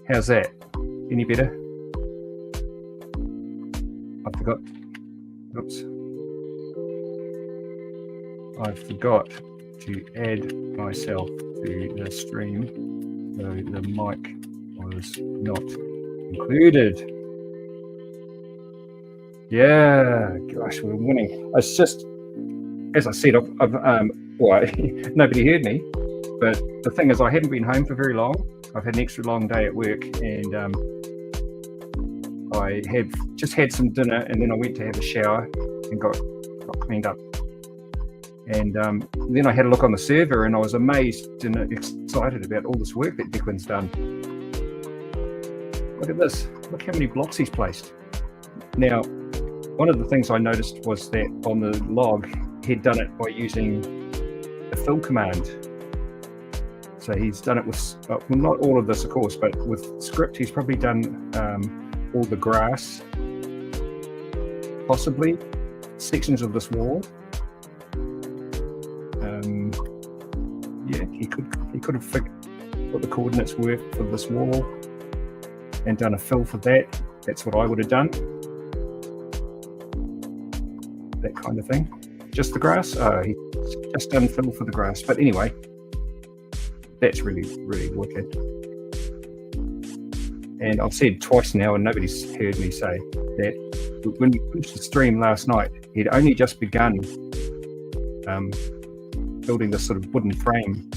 How's that? Any better? I forgot. Oops. I forgot to add myself to the stream, so the mic was not included. Yeah, gosh, we're winning. It's just, as I said, well, nobody heard me, but the thing is, I haven't been home for very long. I've had an extra long day at work, and I have just had some dinner, and then I went to have a shower and got cleaned up. And then I had a look on the server, and I was amazed and excited about all this work that Declan's done. Look at this. Look how many blocks he's placed. Now, one of the things I noticed was that on the log, he'd done it by using the fill command. So he's done it with, well, not all of this, of course, but with script, he's probably done all the grass, possibly sections of this wall. Yeah, he could have figured what the coordinates were for this wall and done a fill for that. That's what I would have done. That kind of thing. Just the grass? Oh, he's just done fill for the grass. But anyway, that's really, really wicked. And I've said twice now, and nobody's heard me say that when we finished the stream last night, he'd only just begun building this sort of wooden frame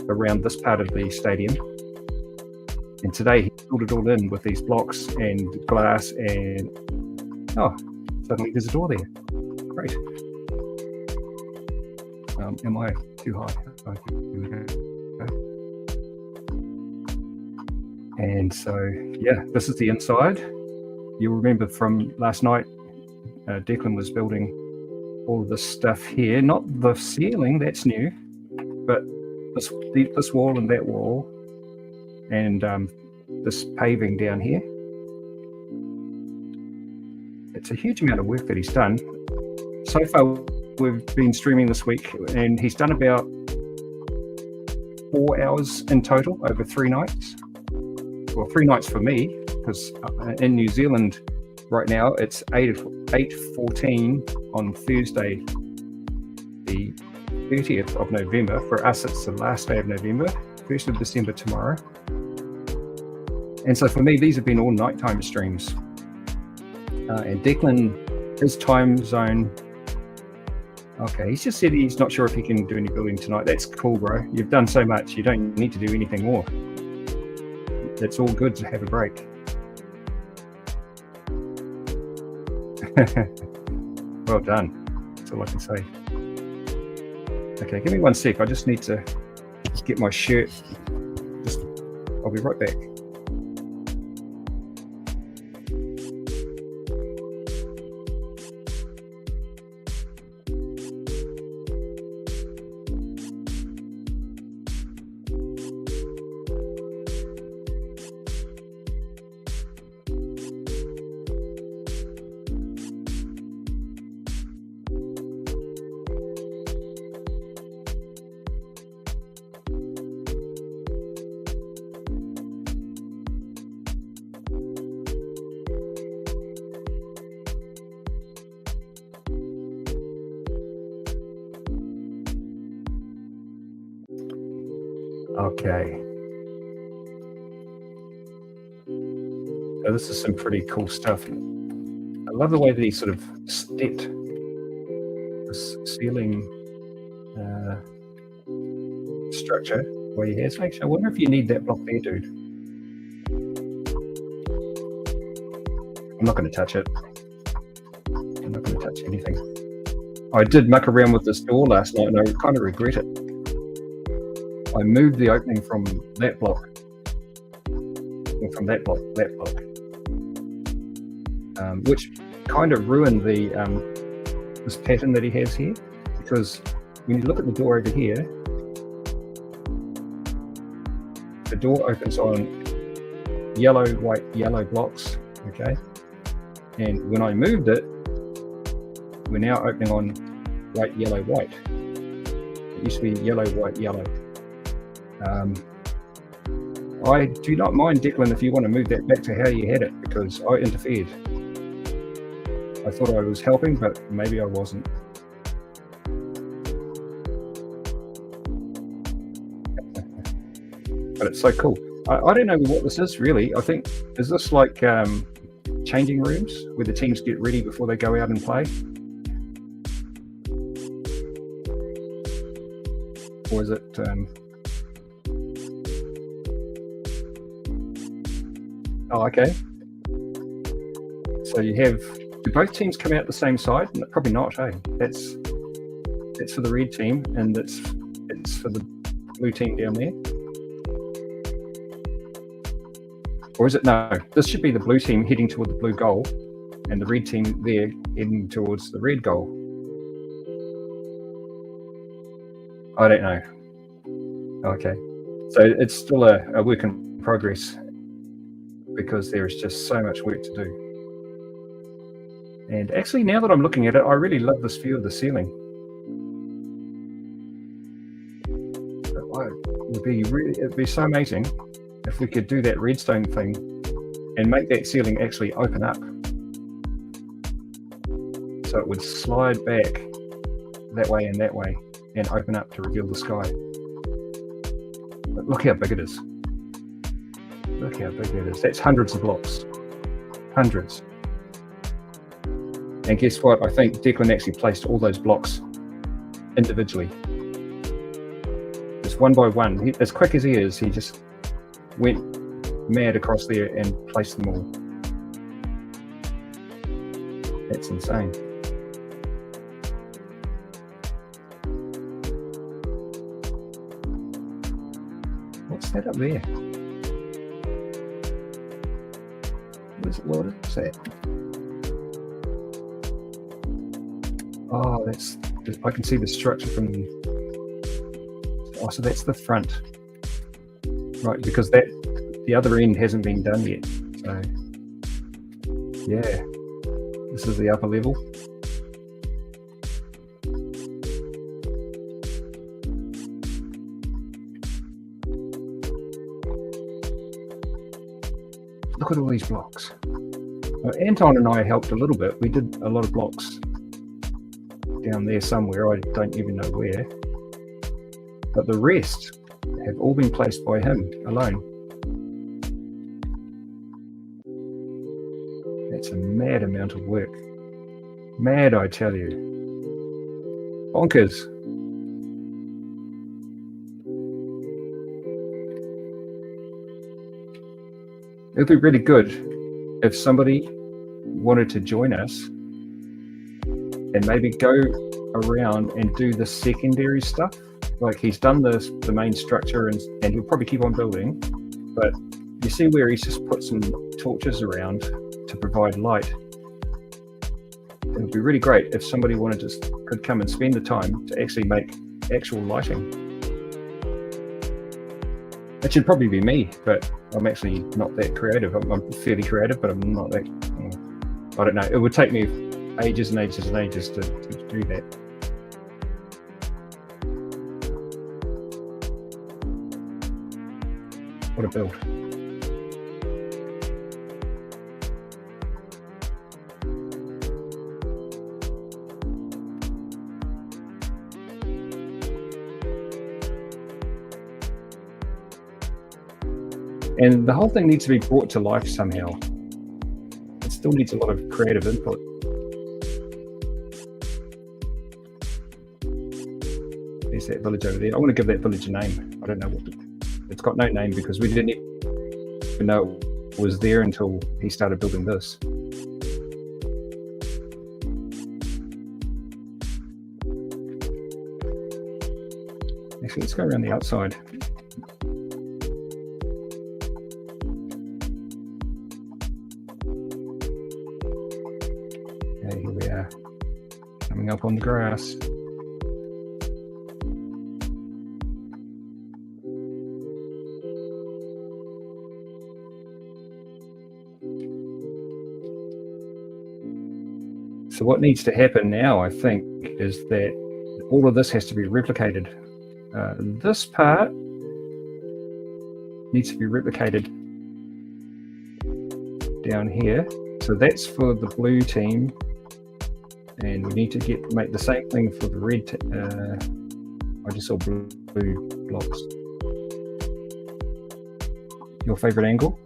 around this part of the stadium. And today he filled it all in with these blocks and glass, and oh, suddenly there's a door there. Great. Am I too high? Okay, here we go. And so, yeah, this is the inside. You'll remember from last night, Declan was building all of this stuff here, not the ceiling, that's new, but this wall and that wall, and this paving down here. It's a huge amount of work that he's done. So far, we've been streaming this week, and he's done about 4 hours in total over 3 nights. Well, 3 nights for me, because in New Zealand right now it's 8:14 on Thursday, the 30th of November. For us, it's the last day of November, 1st of December tomorrow. And so for me, these have been all nighttime streams. And Declan, his time zone, okay, he's just said he's not sure if he can do any building tonight. That's cool, bro. You've done so much, you don't need to do anything more. It's all good to have a break. Well done. That's all I can say. Okay, give me 1 sec. I just need to get my shirt. I'll be right back. Okay. So this is some pretty cool stuff. I love the way that he sort of stepped this ceiling structure where he has. Actually, I wonder if you need that block there, dude. I'm not going to touch it. I'm not going to touch anything. I did muck around with this door last night, and I kind of regret it. I moved the opening from that block, or from that block, which kind of ruined the this pattern that he has here, because when you look at the door over here, the door opens on yellow, white, yellow blocks, okay? And when I moved it, we're now opening on white, yellow, white. It used to be yellow, white, yellow. I do not mind, Declan, if you want to move that back to how you had it, because I interfered. I thought I was helping, but maybe I wasn't. But it's so cool. I don't know what this is really. I think, is this like changing rooms where the teams get ready before they go out and play? Or is it... Oh, okay. So you have... Do both teams come out the same side? Probably not, hey? That's for the red team, and it's for the blue team down there. Or is it? No, this should be the blue team heading toward the blue goal, and the red team there heading towards the red goal. I don't know. Okay. So it's still a work in progress, because there is just so much work to do. And actually, now that I'm looking at it, I really love this view of the ceiling. It'd be so amazing if we could do that redstone thing and make that ceiling actually open up. So it would slide back that way and open up to reveal the sky. But look how big it is. Look how big that is. That's hundreds of blocks. Hundreds. And guess what? I think Declan actually placed all those blocks individually. Just one by one. As quick as he is, he just went mad across there and placed them all. That's insane. What's that up there? What is that? Oh, I can see the structure from... Oh, so that's the front. Right, because the other end hasn't been done yet. So, yeah. This is the upper level. Look at all these blocks. Well, Anton and I helped a little bit. We did a lot of blocks down there somewhere. I don't even know where. But the rest have all been placed by him alone. That's a mad amount of work. Mad, I tell you. Bonkers. It would be really good if somebody wanted to join us and maybe go around and do the secondary stuff. Like, he's done the main structure and he'll probably keep on building, but you see where he's just put some torches around to provide light. It would be really great if somebody could come and spend the time to actually make actual lighting. It should probably be me, but I'm actually not that creative. I'm fairly creative, but I'm not that... I don't know. It would take me ages and ages and ages to do that. What a build. And the whole thing needs to be brought to life somehow. It still needs a lot of creative input. There's that village over there. I want to give that village a name. I don't know what it's got no name because we didn't even know it was there until he started building this. Actually, let's go around the outside. Okay, here we are, coming up on the grass. So what needs to happen now, I think, is that all of this has to be replicated. This part, needs to be replicated down here. So that's for the blue team, and we need to make the same thing for the red. I just saw blue blocks. Your favorite angle?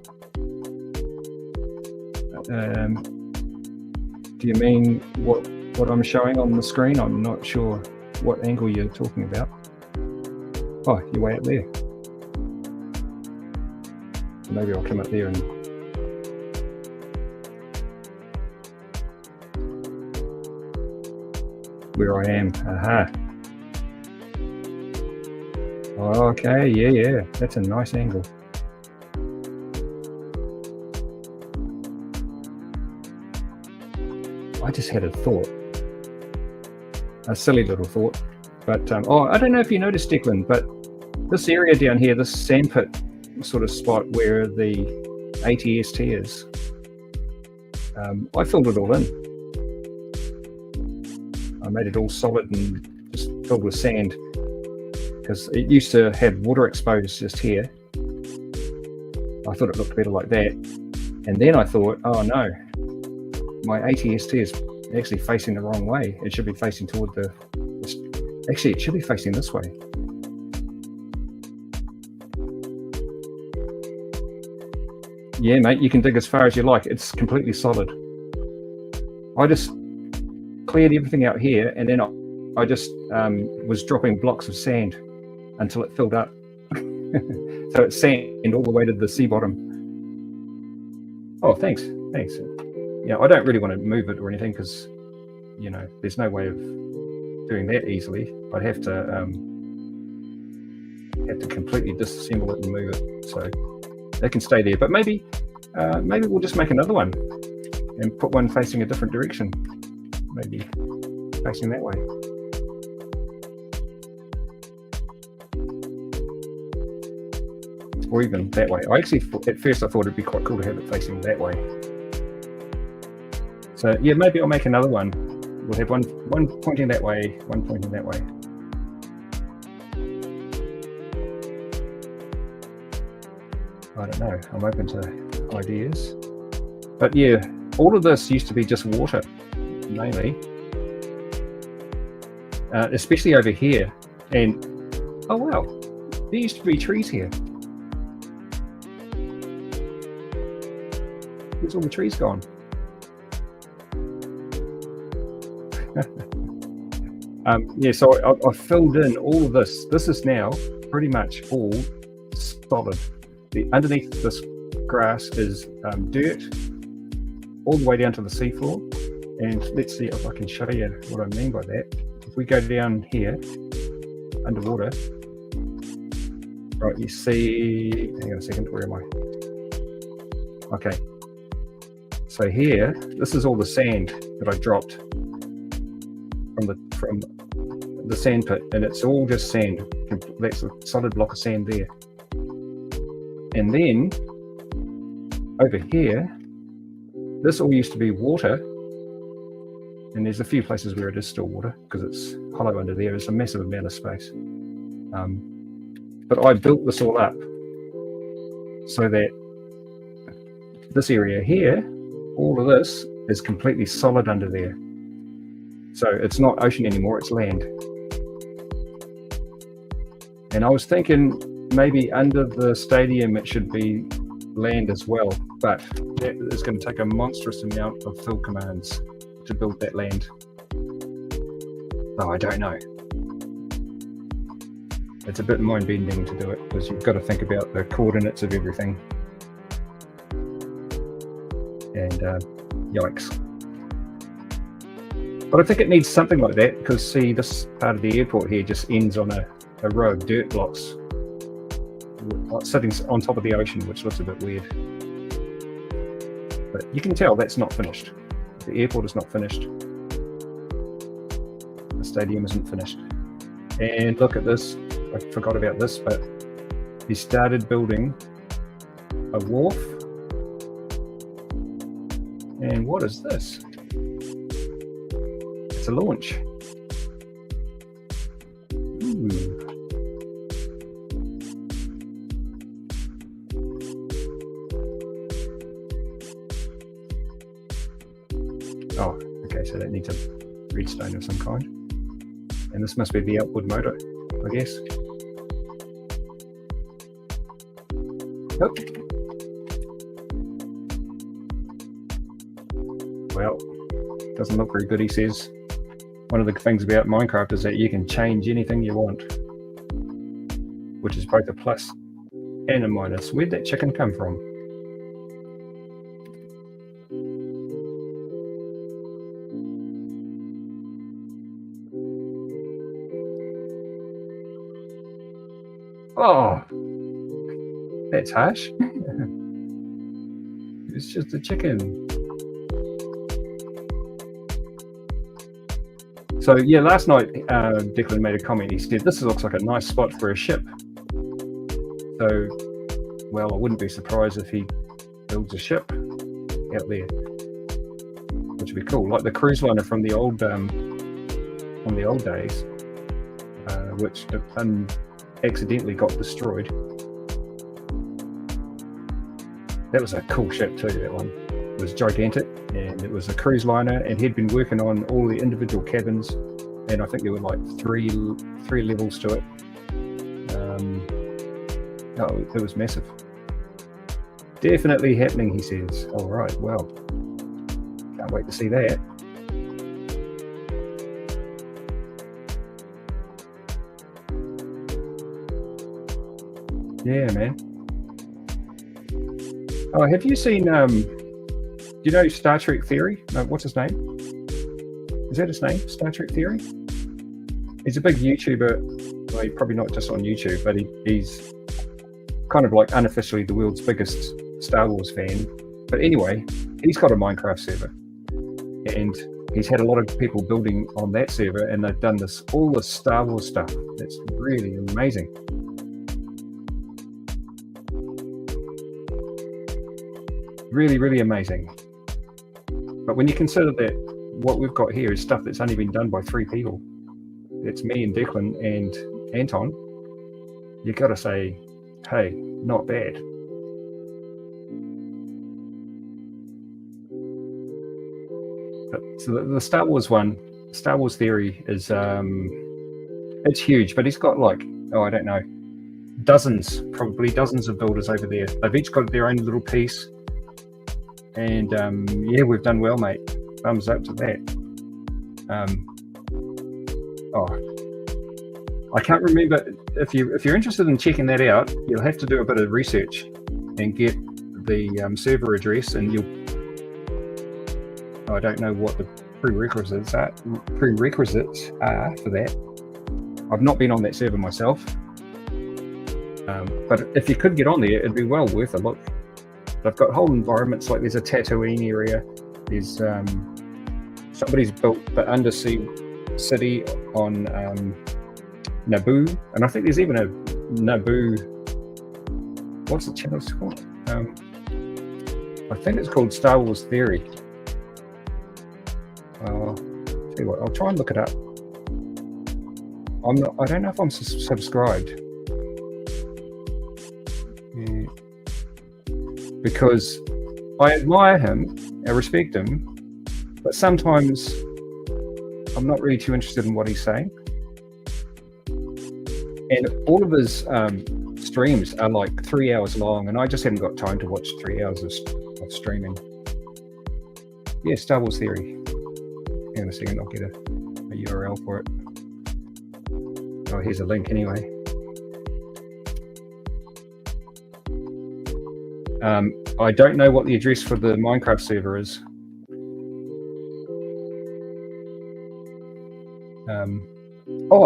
Do you mean what I'm showing on the screen? I'm not sure what angle you're talking about. Oh, you're way up there. Maybe I'll come up there and where I am. Aha. Okay, yeah, that's a nice angle. I just had a thought, a silly little thought, but I don't know if you noticed, Declan, but this area down here, this sandpit sort of spot where the ATST is, I filled it all in. I made it all solid and just filled with sand, because it used to have water exposed just here. I thought it looked better like that, and then I thought, oh no, my ATST is actually facing the wrong way. It should be facing toward actually it should be facing this way. Yeah, mate, you can dig as far as you like. It's completely solid. I just cleared everything out here, and then I just was dropping blocks of sand until it filled up. So it's sand all the way to the sea bottom. Oh, thanks. Yeah, I don't really want to move it or anything, because there's no way of doing that easily. I'd have to completely disassemble it and move it, so they can stay there. But maybe we'll just make another one and put one facing a different direction, maybe facing that way. Or even that way. At first I thought it'd be quite cool to have it facing that way. So yeah, maybe I'll make another one. We'll have one pointing that way, one pointing that way. I don't know, I'm open to ideas. But yeah, all of this used to be just water, mainly. Especially over here. And, oh wow, there used to be trees here. Where's all the trees gone? Yeah, so I filled in all of this. This is now pretty much all solid. Underneath this grass is dirt, all the way down to the seafloor. And let's see if I can show you what I mean by that. If we go down here, underwater, right, you see, hang on a second, where am I? Okay, so here, this is all the sand that I dropped from the sand pit, and it's all just sand. That's a solid block of sand there. And then over here, this all used to be water, and there's a few places where it is still water because it's hollow under there. It's a massive amount of space. But I built this all up so that this area here, all of this is completely solid under there. So it's not ocean anymore, it's land. And I was thinking maybe under the stadium it should be land as well, but that is going to take a monstrous amount of fill commands to build that land. Oh, I don't know. It's a bit mind-bending to do it, because you've got to think about the coordinates of everything. And yikes. But I think it needs something like that, because see, this part of the airport here just ends on a row of dirt blocks sitting on top of the ocean, which looks a bit weird. But you can tell that's not finished. The airport is not finished. The stadium isn't finished. And look at this. I forgot about this, but he started building a wharf. And what is this? It's a launch. Ooh. Oh, okay, so that needs a redstone of some kind. And this must be the outboard motor, I guess. Oh. Well, doesn't look very good, he says. One of the things about Minecraft is that you can change anything you want, which is both a plus and a minus. Where'd that chicken come from? Oh, that's harsh. It's just a chicken. So yeah, last night Declan made a comment. He said, "This looks like a nice spot for a ship." So, well, I wouldn't be surprised if he builds a ship out there, which would be cool, like the cruise liner from the old days, which accidentally got destroyed. That was a cool ship too, that one. It was gigantic, and it was a cruise liner, and he'd been working on all the individual cabins, and I think there were like three levels to it. Oh, it was massive. Definitely happening, he says. All right, well, can't wait to see that. Yeah, man. Oh, have you seen, do you know Star Trek Theory? No, what's his name? Is that his name, Star Trek Theory? He's a big YouTuber, well, probably not just on YouTube, but he's kind of like unofficially the world's biggest Star Wars fan. But anyway, he's got a Minecraft server, and he's had a lot of people building on that server, and they've done all this Star Wars stuff. That's really amazing. Really, really amazing. But when you consider that what we've got here is stuff that's only been done by 3 people, it's me and Declan and Anton, you got to say, hey, not bad. So the Star Wars one, Star Wars Theory is, it's huge, but he's got like, I don't know, probably dozens of builders over there. They've each got their own little piece. And yeah, we've done well, mate. Thumbs up to that. I can't remember. If you're interested in checking that out, you'll have to do a bit of research and get the server address, and I don't know what the prerequisites are for that. I've not been on that server myself, but if you could get on there, it'd be well worth a look. They've got whole environments, like there's a Tatooine area, there's somebody's built the undersea city on Naboo, and I think there's even a Naboo, what's the channel called? I think it's called Star Wars Theory. Tell you what, I'll try and look it up. I don't know if I'm subscribed. Yeah. Because I admire him, I respect him, but sometimes I'm not really too interested in what he's saying. And all of his streams are like 3 hours long, and I just haven't got time to watch 3 hours of streaming. Yeah, Star Wars Theory. Hang on a second, I'll get a URL for it. Oh, here's a link anyway. I don't know what the address for the Minecraft server is.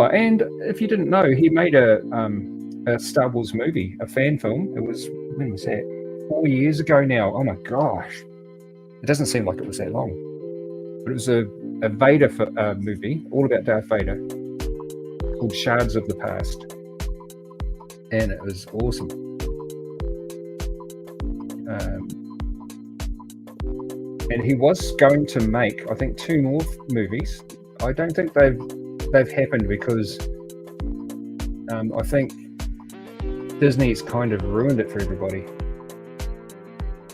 And if you didn't know, he made a Star Wars movie, a fan film. It was, when was that? 4 years ago now. Oh my gosh. It doesn't seem like it was that long. But it was a Vader movie, all about Darth Vader, called Shards of the Past. And it was awesome. And he was going to make, I think, 2 more movies. I don't think they've happened because I think Disney's kind of ruined it for everybody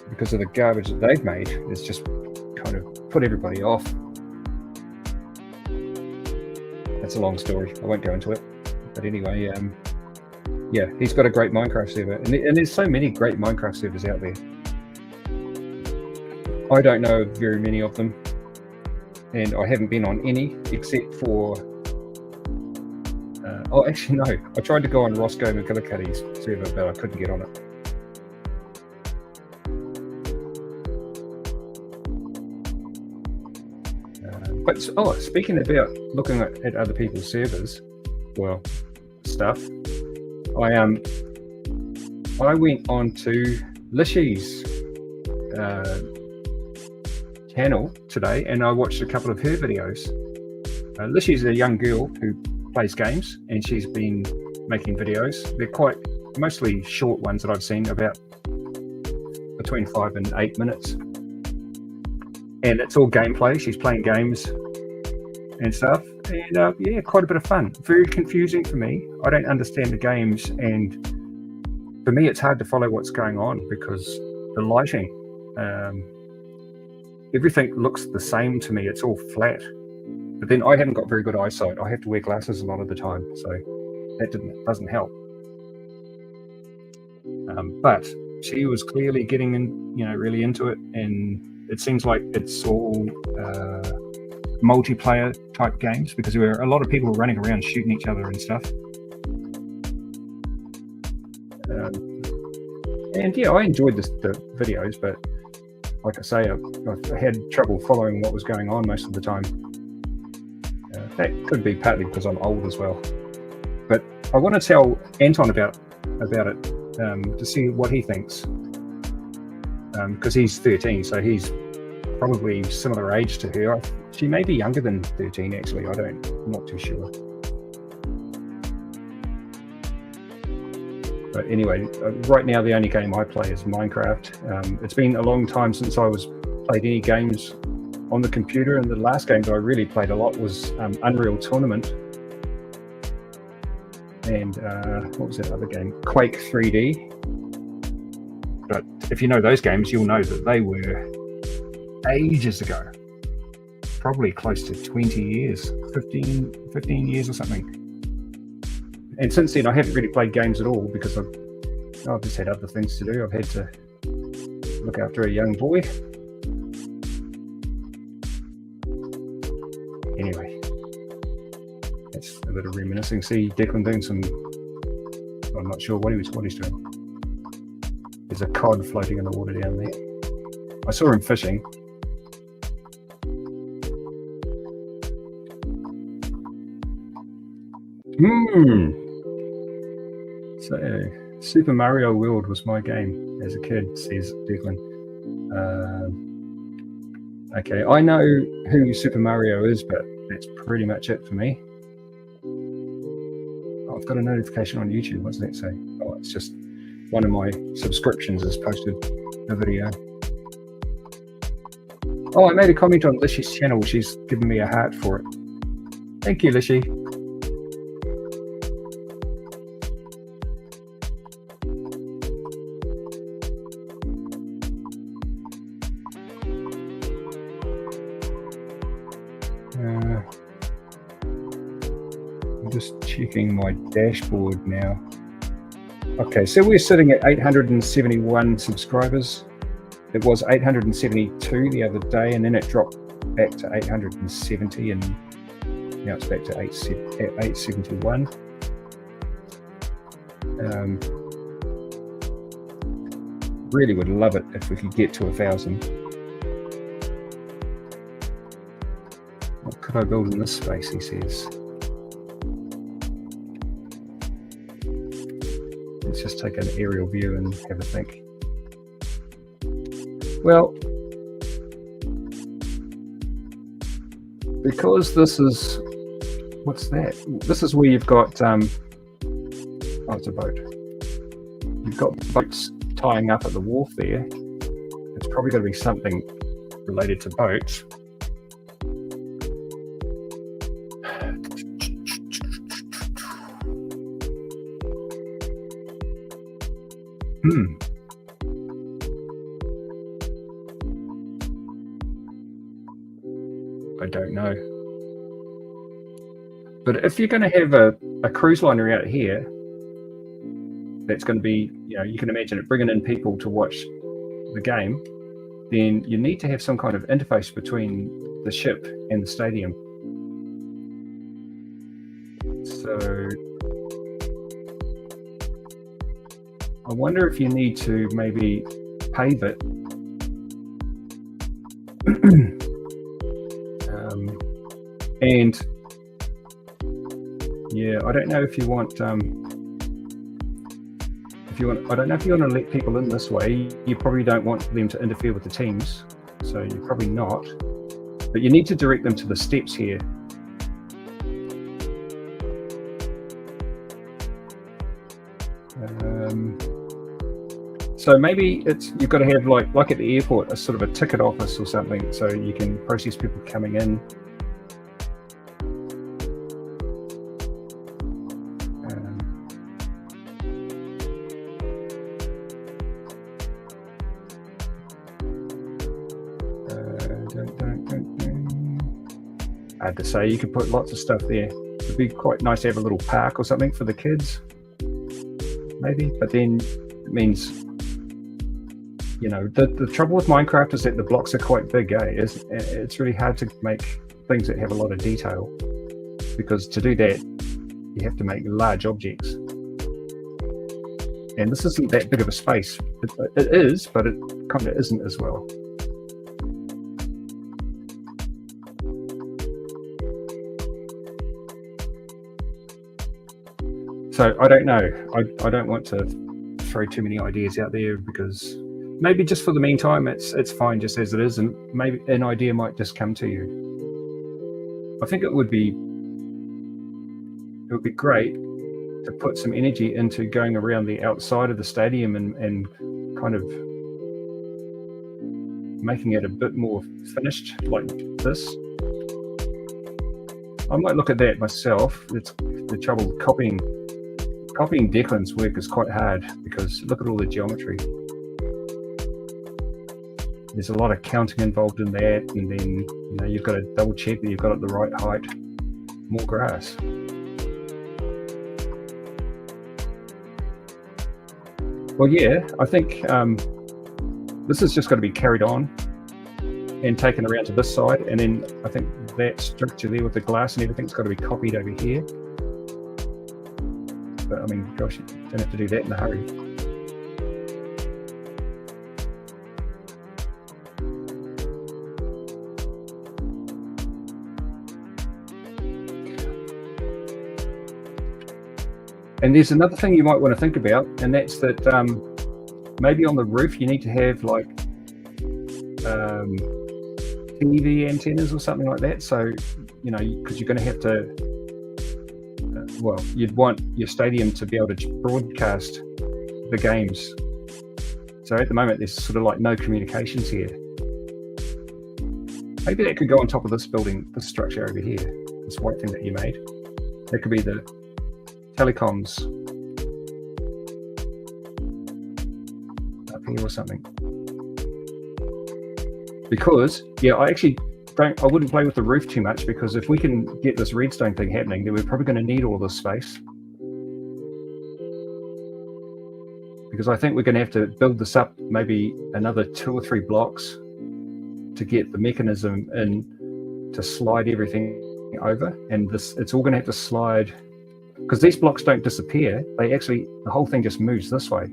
because of the garbage that they've made. It's just kind of put everybody off. That's a long story. I won't go into it. But anyway, yeah, he's got a great Minecraft server. And there's so many great Minecraft servers out there. I don't know very many of them. And I haven't been on any except for... oh, actually, no. I tried to go on Roscoe McGillicuddy's server, but I couldn't get on it. But speaking about looking at other people's servers, well, stuff, I went on to Lishy's channel today, and I watched a couple of her videos. Lishy's a young girl who plays games, and she's been making videos. They're quite mostly short ones that I've seen, about between 5 and 8 minutes. And it's all gameplay. She's playing games and stuff. And yeah, quite a bit of fun. Very confusing for me. I don't understand the games. And for me, it's hard to follow what's going on because the lighting, everything looks the same to me. It's all flat. But then I haven't got very good eyesight. I have to wear glasses a lot of the time. So that doesn't help. But she was clearly getting in, really into it. And it seems like it's all multiplayer type games because there are a lot of people running around shooting each other and stuff. And yeah, I enjoyed the videos, but like I say, I had trouble following what was going on most of the time. That could be partly because I'm old as well. But I want to tell Anton about it to see what he thinks. Because he's 13, so he's probably similar age to her. She may be younger than 13, actually. I'm not too sure. But anyway, right now the only game I play is Minecraft. It's been a long time since I played any games on the computer, and the last game that I really played a lot was Unreal Tournament. And what was that other game? Quake 3D. But if you know those games, you'll know that they were ages ago. Probably close to 20 years, 15 years or something. And since then, I haven't really played games at all because I've just had other things to do. I've had to look after a young boy. Anyway, that's a bit of reminiscing. See Declan doing some... I'm not sure what he's doing. There's a cod floating in the water down there. I saw him fishing. So, Super Mario World was my game as a kid, says Declan. Okay, I know who Super Mario is, but that's pretty much it for me. Oh, I've got a notification on YouTube. What's that say? Oh, it's just one of my subscriptions has posted a video. Oh, I made a comment on Lishy's channel. She's given me a heart for it. Thank you, Lishy. I'm just checking my dashboard now. Okay, so we're sitting at 871 subscribers. It was 872 the other day, and then it dropped back to 870, and now it's back to 871. Really would love it if we could get to 1,000. What could I build in this space, he says. Let's just take an aerial view and have a think. Well, because this is, what's that? This is where you've got, oh, it's a boat. You've got boats tying up at the wharf there. It's probably going to be something related to boats. I don't know. But if you're going to have a cruise liner out here, that's going to be, you can imagine it bringing in people to watch the game, then you need to have some kind of interface between the ship and the stadium. So I wonder if you need to maybe pave it. And yeah, I don't know if you want, I don't know if you want to let people in this way. You probably don't want them to interfere with the teams, so you're probably not. But you need to direct them to the steps here. So maybe you've got to have like at the airport, a sort of a ticket office or something, so you can process people coming in. Hard to say. You could put lots of stuff there. It'd be quite nice to have a little park or something for the kids, maybe. But then it means, the trouble with Minecraft is that the blocks are quite big. It's really hard to make things that have a lot of detail, because to do that you have to make large objects, and this isn't that big of a space. It is, but it kind of isn't as well. So I don't know. I don't want to throw too many ideas out there, because maybe just for the meantime it's fine just as it is, and maybe an idea might just come to you. I think it would be great to put some energy into going around the outside of the stadium and kind of making it a bit more finished like this. I might look at that myself. It's the trouble with copying Declan's work is quite hard, because look at all the geometry. There's a lot of counting involved in that, and then you've got to double check that you've got it the right height. More grass. Well, yeah, I think this has just got to be carried on and taken around to this side, and then I think that structure there with the glass and everything's got to be copied over here. But I mean, gosh, you don't have to do that in a hurry. And there's another thing you might want to think about, and that's that maybe on the roof you need to have like TV antennas or something like that. So, because you're going to have to, you'd want your stadium to be able to broadcast the games. So at the moment there's sort of like no communications here. Maybe that could go on top of this building, this structure over here, this white thing that you made. That could be the telecoms up here or something. Because I wouldn't play with the roof too much, because if we can get this redstone thing happening, then we're probably going to need all this space. Because I think we're going to have to build this up maybe another 2 or 3 blocks to get the mechanism in to slide everything over. And it's all going to have to slide, because these blocks don't disappear. The whole thing just moves this way.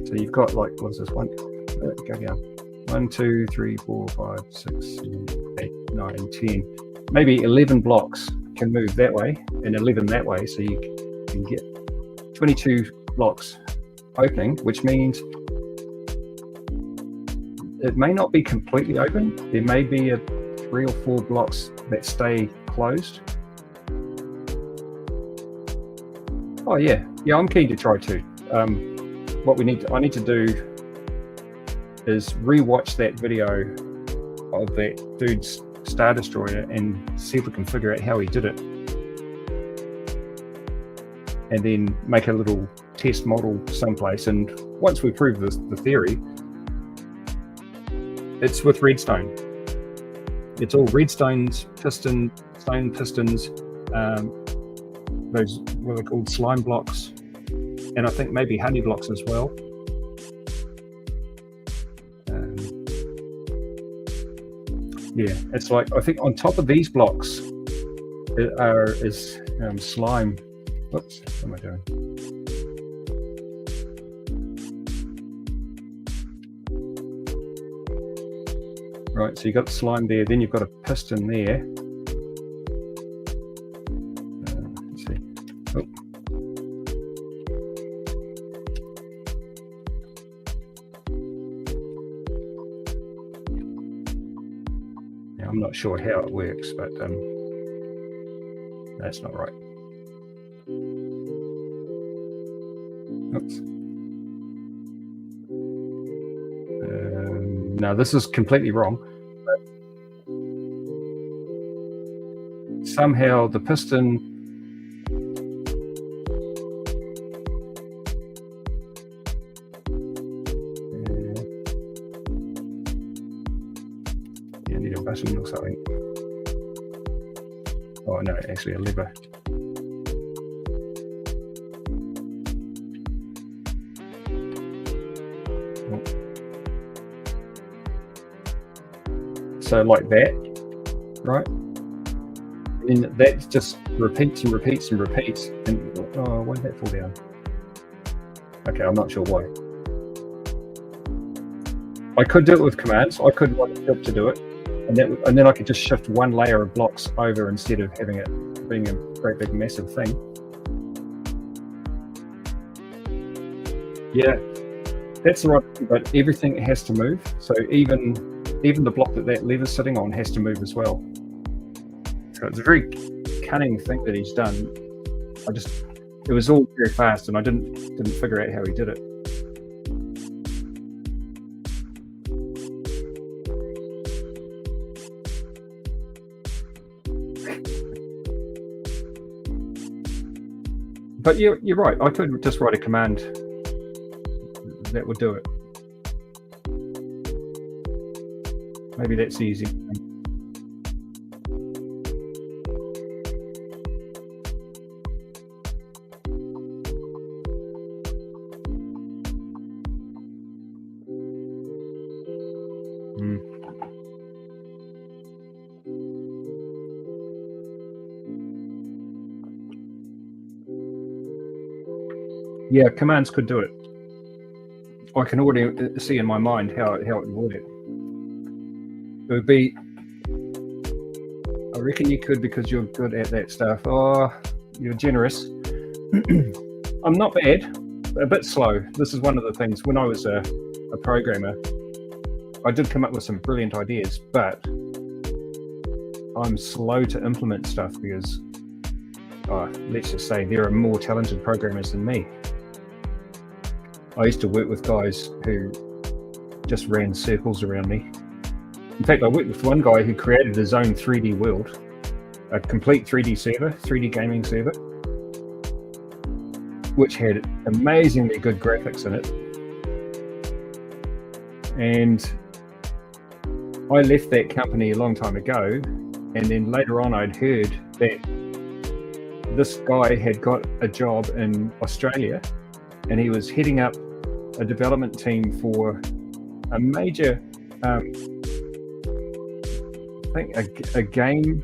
So you've got like, what is this one? Go down. 1, 2, 3, 4, 5, 6, 7, 8, 9, 10. Maybe 11 blocks can move that way and 11 that way. So you can get 22 blocks opening, which means it may not be completely open. There may be 3 or 4 blocks that stay closed. Oh yeah, I'm keen to try too. What I need to do is re-watch that video of that dude's Star Destroyer and see if we can figure out how he did it, and then make a little test model someplace. And once we prove the theory, it's with redstone. it's all redstones, stone pistons, those what are called slime blocks, and I think maybe honey blocks as well. Yeah, it's like, I think on top of these blocks is slime. Whoops, what am I doing? Right, so you've got slime there, then you've got a piston there. Let's see. Oh. Now, I'm not sure how it works, but that's not right. Oops. No, this is completely wrong. But somehow the piston you need a button or something. Oh no, actually a lever. So like that, right? And that just repeats and repeats and repeats. And oh, why did that fall down? Okay, I'm not sure why. I could do it with commands. I could write a script to do it, and then I could just shift one layer of blocks over instead of having it being a great big massive thing. Yeah, that's the right thing, but everything has to move. So even the block that lever's sitting on has to move as well. So it's a very cunning thing that he's done. It was all very fast, and I didn't figure out how he did it. But you're right. I could just write a command that would do it. Maybe that's easy. Yeah, commands could do it. I can already see in my mind how it would work. It would be, I reckon you could, because you're good at that stuff. Oh, you're generous. I'm not bad, a bit slow. This is one of the things, when I was a programmer, I did come up with some brilliant ideas, but I'm slow to implement stuff because, let's just say, there are more talented programmers than me. I used to work with guys who just ran circles around me. In fact, I worked with one guy who created his own 3D world, a complete 3D server, 3D gaming server, which had amazingly good graphics in it. And I left that company a long time ago, and then later on I'd heard that this guy had got a job in Australia, and he was heading up a development team for a major, I think a game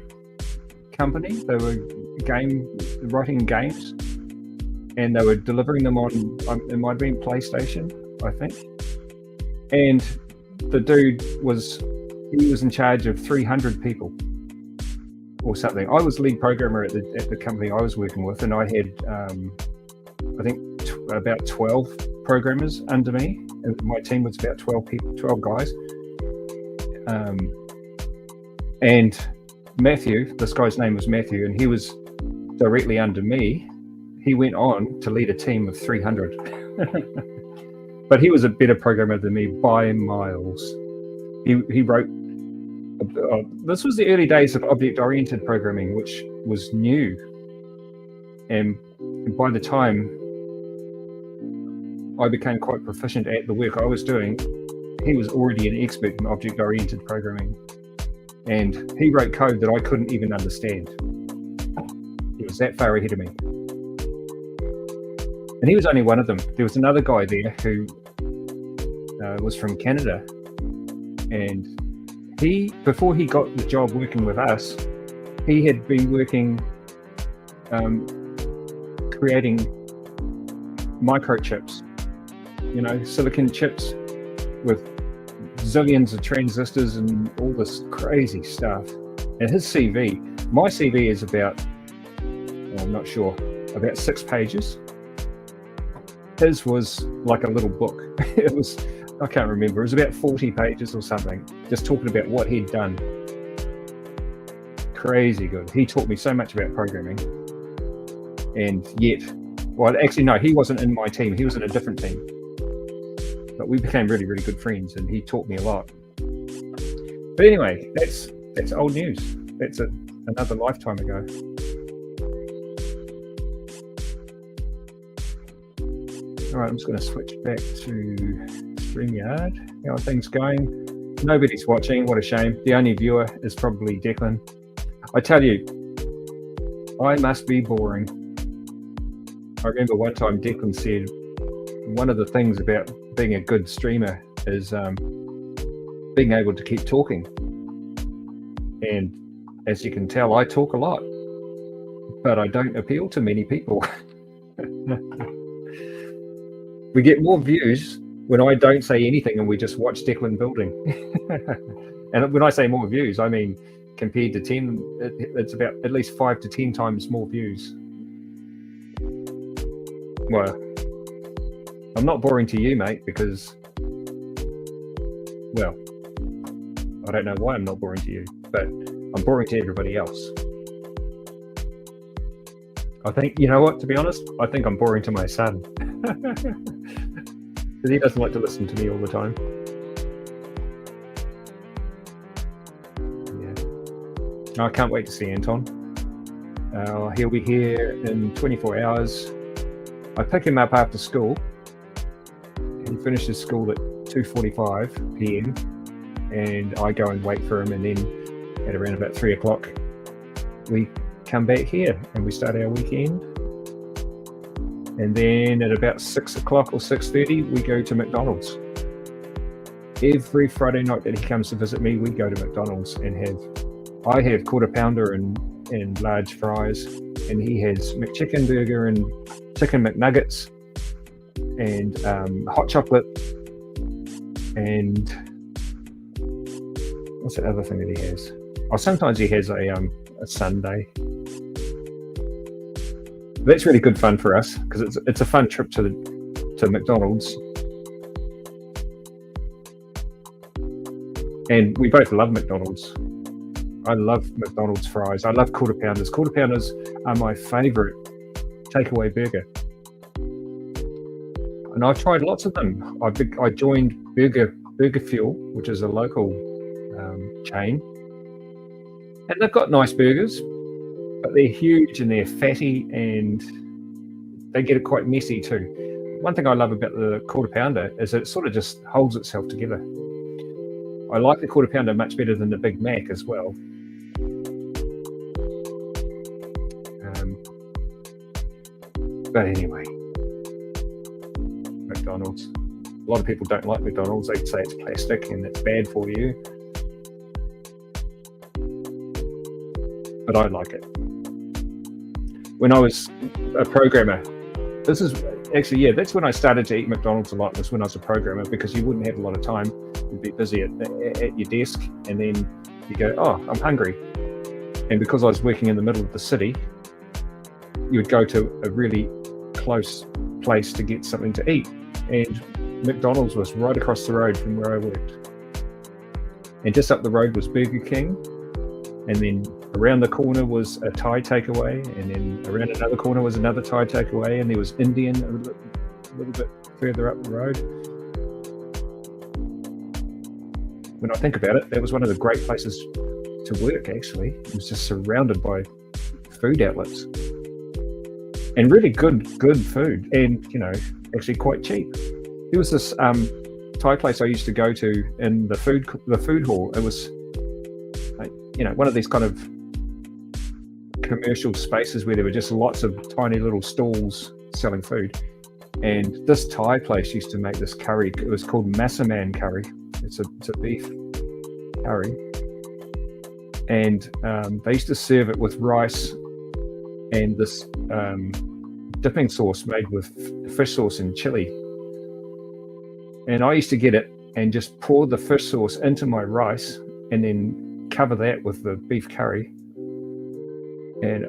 company. They were writing games, and they were delivering them on, it might have been PlayStation, I think. And the dude was in charge of 300 people or something. I was lead programmer at the company I was working with, and I had, I think, about 12 programmers under me. And my team was about 12 people, 12 guys. And Matthew, this guy's name was Matthew, and he was directly under me. He went on to lead a team of 300. But he was a better programmer than me by miles. He wrote, this was the early days of object-oriented programming, which was new. And by the time I became quite proficient at the work I was doing, he was already an expert in object-oriented programming. and he wrote code that I couldn't even understand. He was that far ahead of me. And he was only one of them. There was another guy there who was from Canada, and before he got the job working with us, he had been working creating microchips, silicon chips with zillions of transistors and all this crazy stuff. And his CV, my CV is about, I'm not sure, about 6 pages. His was like a little book. It was, I can't remember, it was about 40 pages or something, just talking about what he'd done. Crazy good. He taught me so much about programming. And yet, well, actually, no, he wasn't in my team. He was in a different team. But we became really, really good friends, and he taught me a lot. But anyway, that's old news. That's another lifetime ago. All right, I'm just going to switch back to StreamYard. How are things going? Nobody's watching. What a shame. The only viewer is probably Declan. I tell you, I must be boring. I remember one time Declan said one of the things about being a good streamer is being able to keep talking. And as you can tell, I talk a lot, but I don't appeal to many people. We get more views when I don't say anything and we just watch Declan building. And when I say more views, I mean compared to 10, it's about at least 5 to 10 times more views. Well, I'm not boring to you, mate, because, well, I don't know why I'm not boring to you, but I'm boring to everybody else. I think, you know what, to be honest, I think I'm boring to my son. Because he doesn't like to listen to me all the time. Yeah. I can't wait to see Anton. He'll be here in 24 hours. I pick him up after school. He finishes school at 2:45 p.m. and I go and wait for him, and then at around about 3 o'clock we come back here and we start our weekend. And then at about 6 o'clock or 6:30 we go to McDonald's. Every Friday night that he comes to visit me, we go to McDonald's and I have quarter pounder and large fries, and he has McChicken burger and chicken McNuggets and hot chocolate, and what's the other thing that he has? Oh, sometimes he has a sundae. That's really good fun for us because it's a fun trip to McDonald's, and we both love McDonald's. I love McDonald's fries. I love quarter pounders. Quarter pounders are my favourite takeaway burger, and I've tried lots of them. I joined Burger Fuel, which is a local chain, and they've got nice burgers, but they're huge and they're fatty and they get it quite messy too. One thing I love about the quarter pounder is it sort of just holds itself together. I like the quarter pounder much better than the Big Mac as well. But anyway, McDonald's. A lot of people don't like McDonald's. They say it's plastic and it's bad for you. But I like it. When I was a programmer, this is actually, yeah, that's when I started to eat McDonald's a lot, was when I was a programmer, because you wouldn't have a lot of time. You'd be busy at your desk, and then you go, oh, I'm hungry. And because I was working in the middle of the city, you would go to a really close place to get something to eat. And McDonald's was right across the road from where I worked. And just up the road was Burger King. And then around the corner was a Thai takeaway. And then around another corner was another Thai takeaway. And there was Indian a little bit further up the road. When I think about it, that was one of the great places to work, actually. It was just surrounded by food outlets. And really good food. And, you know, actually quite cheap. There was this Thai place I used to go to in the food hall. It was like one of these kind of commercial spaces where there were just lots of tiny little stalls selling food. And this Thai place used to make this curry. It was called Massaman curry. It's a beef curry. And they used to serve it with rice and this dipping sauce made with fish sauce and chili. And I used to get it and just pour the fish sauce into my rice and then cover that with the beef curry. And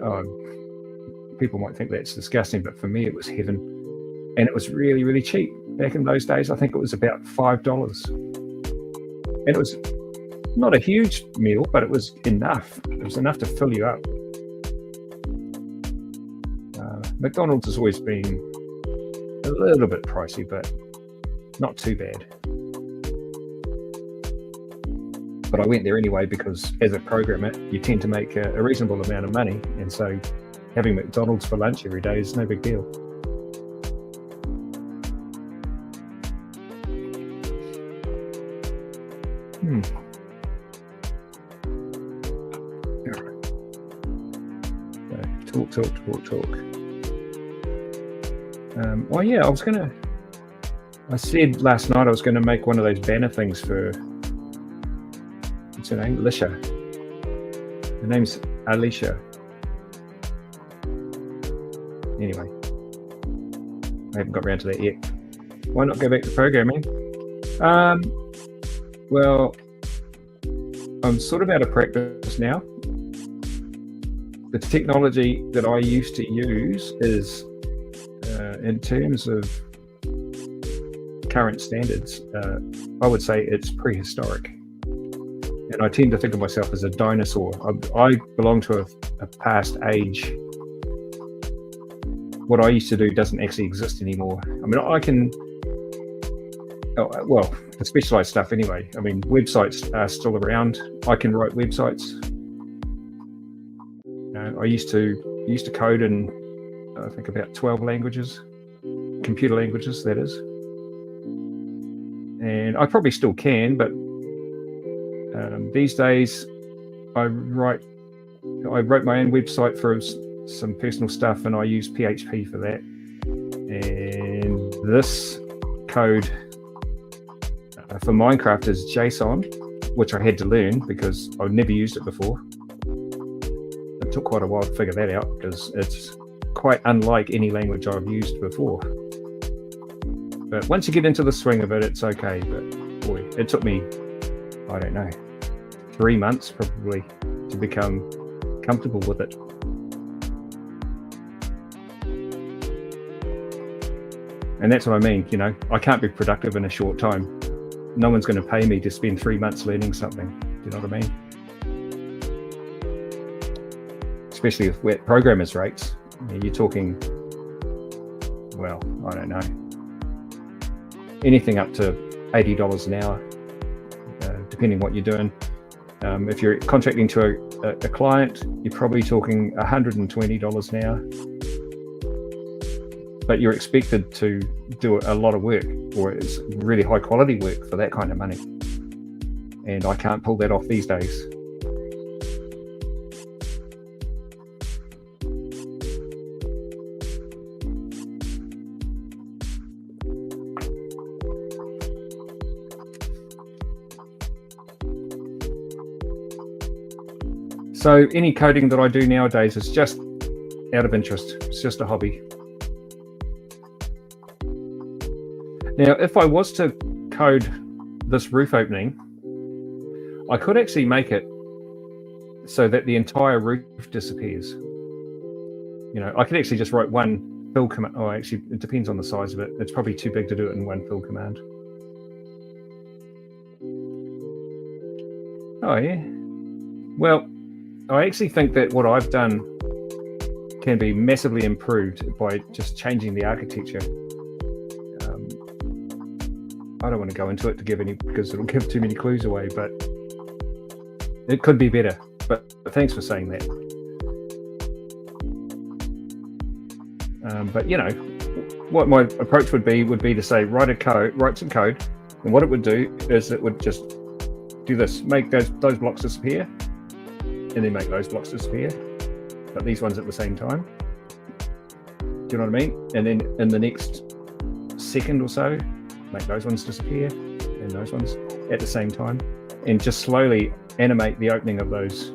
people might think that's disgusting, but for me it was heaven. And it was really, really cheap. Back in those days, I think it was about $5. And it was not a huge meal, but it was enough. It was enough to fill you up. McDonald's has always been a little bit pricey, but not too bad. But I went there anyway because as a programmer, you tend to make a reasonable amount of money. And so having McDonald's for lunch every day is no big deal. Talk. Well, yeah, I said last night I was going to make one of those banner things for, what's her name? Lisha. Her name's Alicia. Anyway, I haven't got around to that yet. Why not go back to programming? Well, I'm sort of out of practice now. The technology that I used to use is, in terms of current standards, I would say it's prehistoric. And I tend to think of myself as a dinosaur. I belong to a past age. What I used to do doesn't actually exist anymore. I mean, I can, well, the specialized stuff anyway. I mean, websites are still around. I can write websites. I used to code in, I think, about 12 languages, computer languages, that is. And I probably still can, but these days I wrote my own website for some personal stuff, and I use PHP for that. And this code for Minecraft is JSON, which I had to learn because I've never used it before. It took quite a while to figure that out because it's quite unlike any language I've used before. But once you get into the swing of it, it's okay. But boy, it took me, I don't know, 3 months probably to become comfortable with it. And that's what I mean, I can't be productive in a short time. No one's going to pay me to spend 3 months learning something. Do you know what I mean? Especially with programmers' rates. You're talking, well, I don't know, anything up to $80 an hour, depending what you're doing. If you're contracting to a client, you're probably talking $120 an hour. But you're expected to do a lot of work, or it's really high quality work for that kind of money. And I can't pull that off these days. So any coding that I do nowadays is just out of interest. It's just a hobby. Now, if I was to code this roof opening, I could actually make it so that the entire roof disappears. I could actually just write one fill command. Oh, actually, it depends on the size of it. It's probably too big to do it in one fill command. Oh, yeah. Well, I actually think that what I've done can be massively improved by just changing the architecture. I don't want to go into it because it'll give too many clues away, but it could be better. But thanks for saying that. But what my approach would be to say write some code, and what it would do is it would just do this: make those blocks disappear, and then make those blocks disappear, but these ones at the same time. Do you know what I mean? And then in the next second or so, make those ones disappear and those ones at the same time, and just slowly animate the opening of those,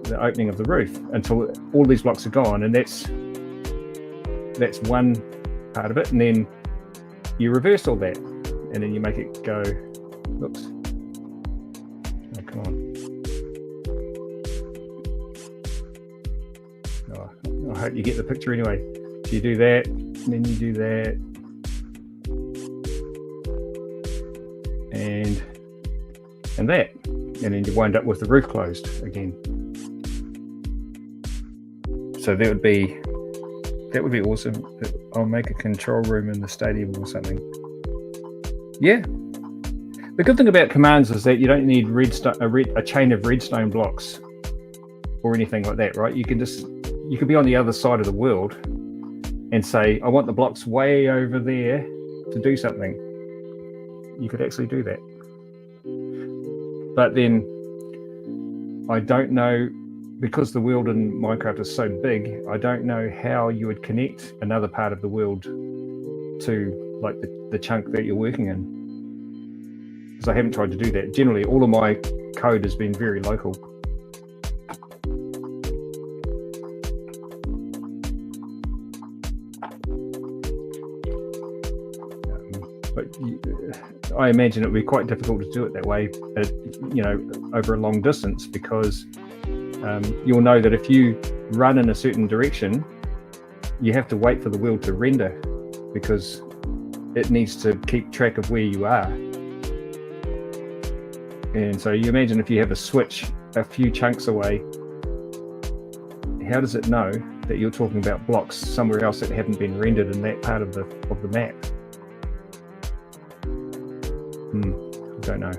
the opening of the roof until all these blocks are gone. And that's one part of it. And then you reverse all that, and then you make it go, oops, oh, come on. Oh, I hope you get the picture anyway. So you do that, and then you do that, and that, and then you wind up with the roof closed again. So that would be awesome. I'll make a control room in the stadium or something. Yeah. The good thing about commands is that you don't need a chain of redstone blocks or anything like that, right? You could be on the other side of the world and say, I want the blocks way over there to do something. You could actually do that. But then I don't know, because the world in Minecraft is so big, I don't know how you would connect another part of the world to like the chunk that you're working in. Because I haven't tried to do that. Generally, all of my code has been very local. But I imagine it would be quite difficult to do it that way, over a long distance, because you'll know that if you run in a certain direction, you have to wait for the world to render, because it needs to keep track of where you are. And so you imagine if you have a switch a few chunks away, how does it know that you're talking about blocks somewhere else that haven't been rendered in that part of the map? I don't know.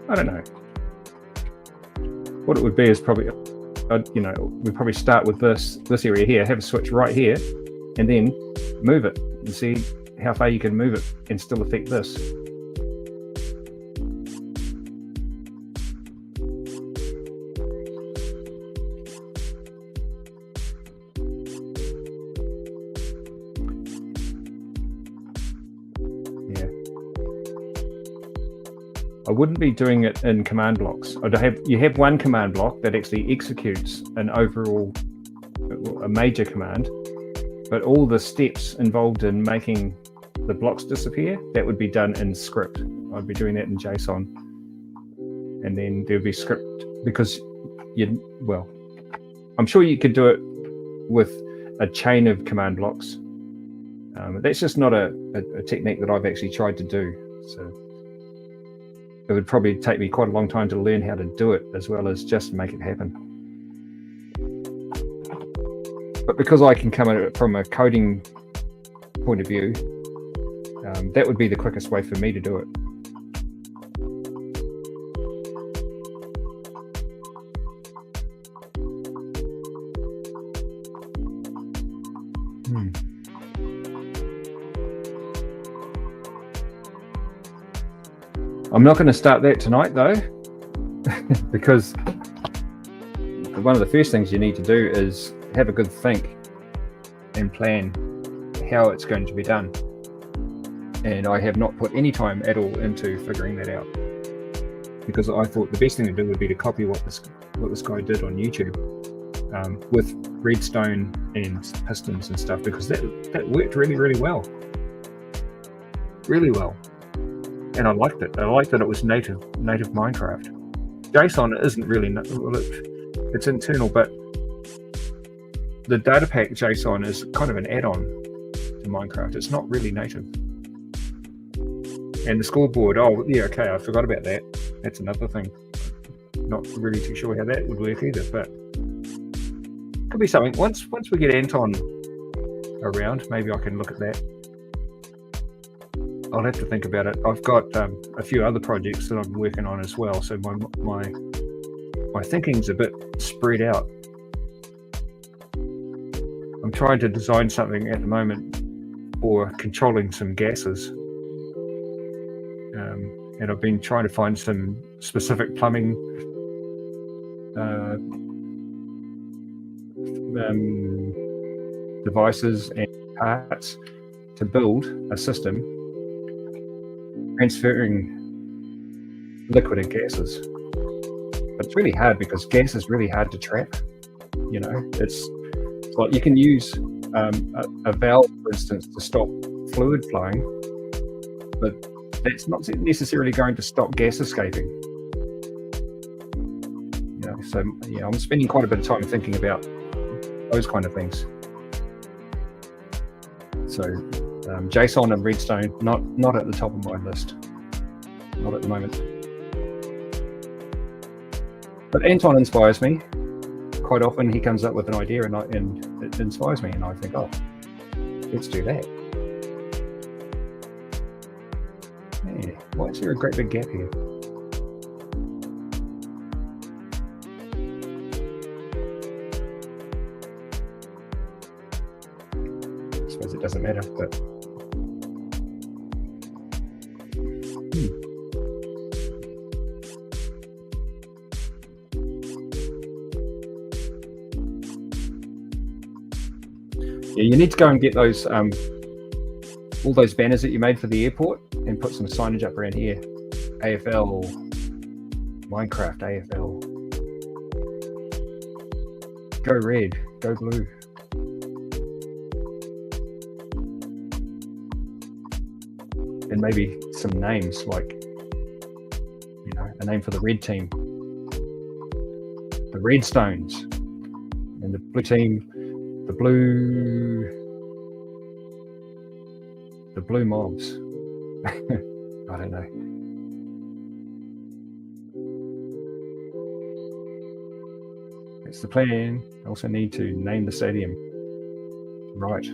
I don't know. What it would be is probably, we'd probably start with this area here, have a switch right here, and then move it and see how far you can move it and still affect this. I wouldn't be doing it in command blocks. You have one command block that actually executes a major command, but all the steps involved in making the blocks disappear, that would be done in script. I'd be doing that in JSON, and then there'd be script, because I'm sure you could do it with a chain of command blocks. That's just not a technique that I've actually tried to do. So it would probably take me quite a long time to learn how to do it, as well as just make it happen. But because I can come at it from a coding point of view, that would be the quickest way for me to do it. I'm not going to start that tonight, though, because one of the first things you need to do is have a good think and plan how it's going to be done. And I have not put any time at all into figuring that out, because I thought the best thing to do would be to copy what this guy did on YouTube with redstone and pistons and stuff, because that worked really, really well. Really well. And I liked it. I liked that it was native Minecraft. JSON isn't really, it's internal, but the data pack JSON is kind of an add-on to Minecraft. It's not really native. And the scoreboard, okay, I forgot about that. That's another thing. Not really too sure how that would work either, but could be something. Once we get Anton around, maybe I can look at that. I'll have to think about it. I've got a few other projects that I'm working on as well, so my thinking's a bit spread out. I'm trying to design something at the moment for controlling some gases. and I've been trying to find some specific plumbing devices and parts to build a system transferring liquid and gases. But it's really hard because gas is really hard to trap. You know, it's like you can use a valve, for instance, to stop fluid flowing, but that's not necessarily going to stop gas escaping. You know, so yeah, I'm spending quite a bit of time thinking about those kind of things. So JSON and Redstone, not at the top of my list, not at the moment. But Anton inspires me. Quite often he comes up with an idea and it inspires me, and I think, oh, let's do that. Yeah, why is there a great big gap here? I suppose it doesn't matter, but yeah, you need to go and get those all those banners that you made for the airport and put some signage up around here. AFL, Minecraft, AFL. Go red, go blue. And maybe some names, like, you know, a name for the red team, the Redstones, and the blue team, the blue mobs. I don't know. It's the plan. I also need to name the stadium. Right.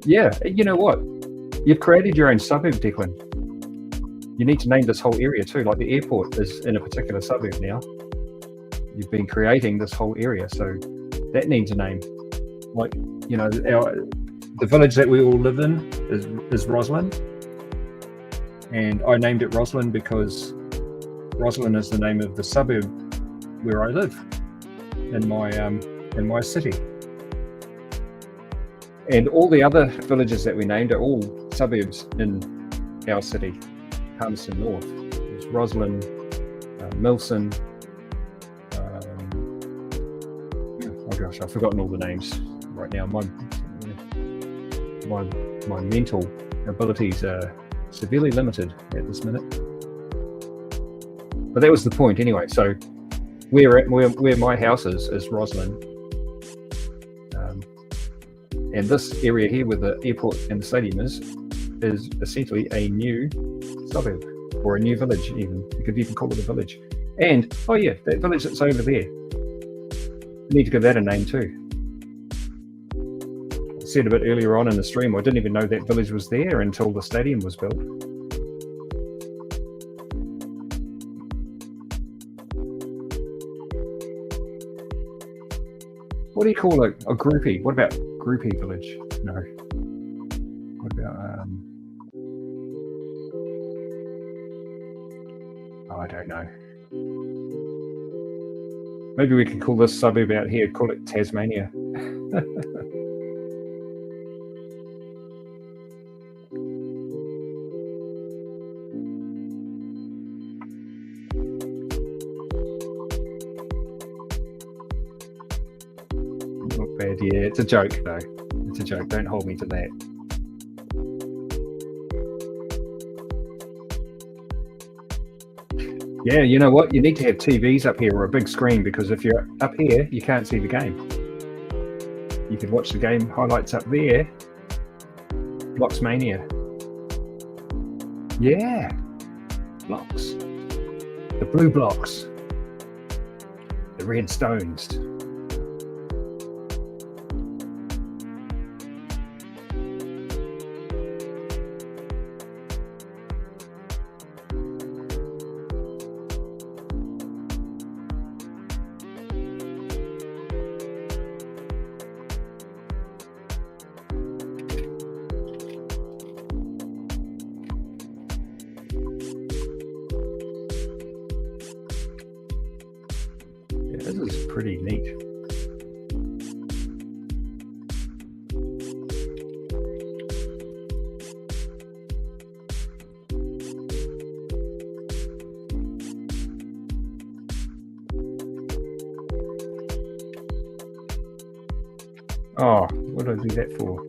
Yeah, you know what? You've created your own suburb, Declan. You need to name this whole area too. Like the airport is in a particular suburb now. You've been creating this whole area, so that needs a name. Like, you know, the village that we all live in is Roslyn, and I named it Roslyn because Roslyn is the name of the suburb where I live in my city. And all the other villages that we named are all suburbs in our city, Palmerston North. There's Roslyn, Milson. Oh gosh, I've forgotten all the names right now. My mental abilities are severely limited at this minute. But that was the point anyway. So where my house is Roslyn. And this area here where the airport and the stadium is essentially a new suburb, or a new village even. You could even call it a village. And, oh yeah, that village that's over there, you need to give that a name too. I said a bit earlier on in the stream, I didn't even know that village was there until the stadium was built. What do you call a groupie? What about groupie village? No. What about oh, I don't know. Maybe we could call this suburb out here, call it Tasmania. Not bad, yeah. It's a joke though. It's a joke. Don't hold me to that. Yeah, you know what? You need to have TVs up here or a big screen, because if you're up here, you can't see the game. You could watch the game highlights up there. Blocks Mania. Yeah. Blocks. The blue blocks. The red stones. is pretty neat. Oh, what did I do that for?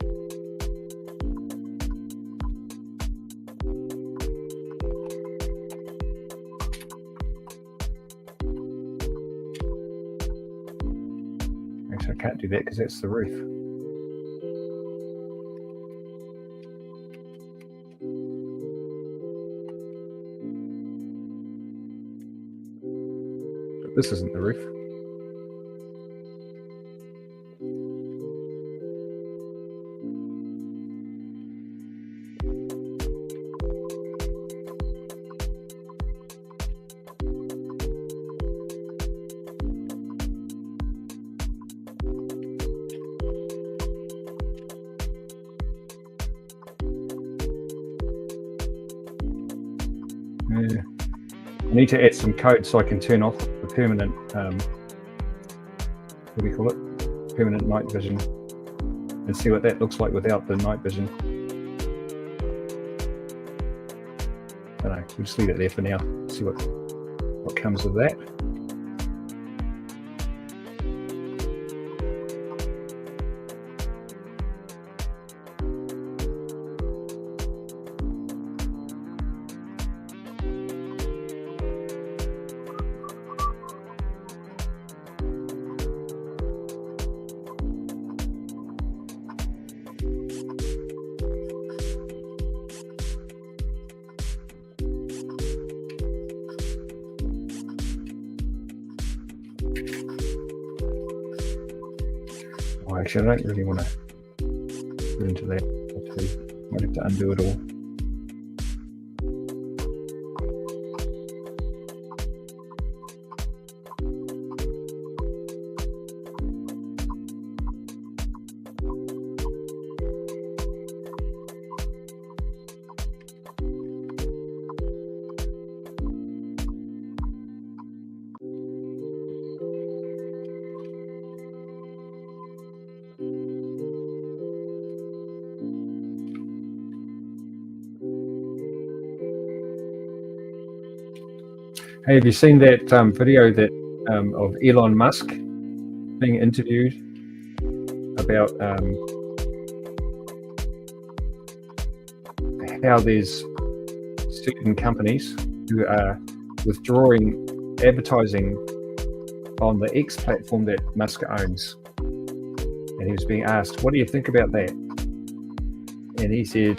Actually, I can't do that because that's the roof. But this isn't the roof. Yeah. I need to add some code so I can turn off the permanent, what do we call it? Permanent night vision, and see what that looks like without the night vision. I don't know, we'll just leave it there for now, see what comes of that. Actually, I don't really want to get into that. I might have to undo it all. Hey, have you seen that video that of Elon Musk being interviewed about how there's certain companies who are withdrawing advertising on the X platform that Musk owns? And he was being asked, what do you think about that? And he said,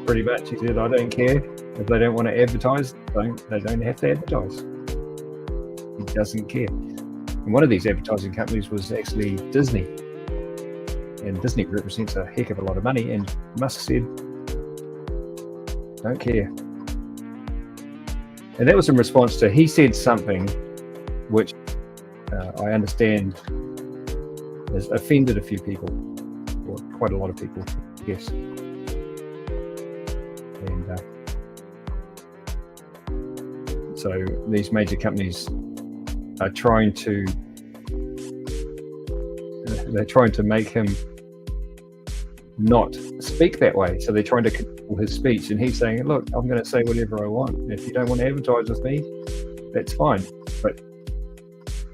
pretty much, he said, I don't care. If they don't want to advertise, they don't have to advertise. He doesn't care. And one of these advertising companies was actually Disney. And Disney represents a heck of a lot of money. And Musk said, don't care. And that was in response to, he said something which I understand has offended a few people, or quite a lot of people, yes. And so these major companies are trying to make him not speak that way. So they're trying to control his speech, and he's saying, look, I'm going to say whatever I want. And if you don't want to advertise with me, that's fine. But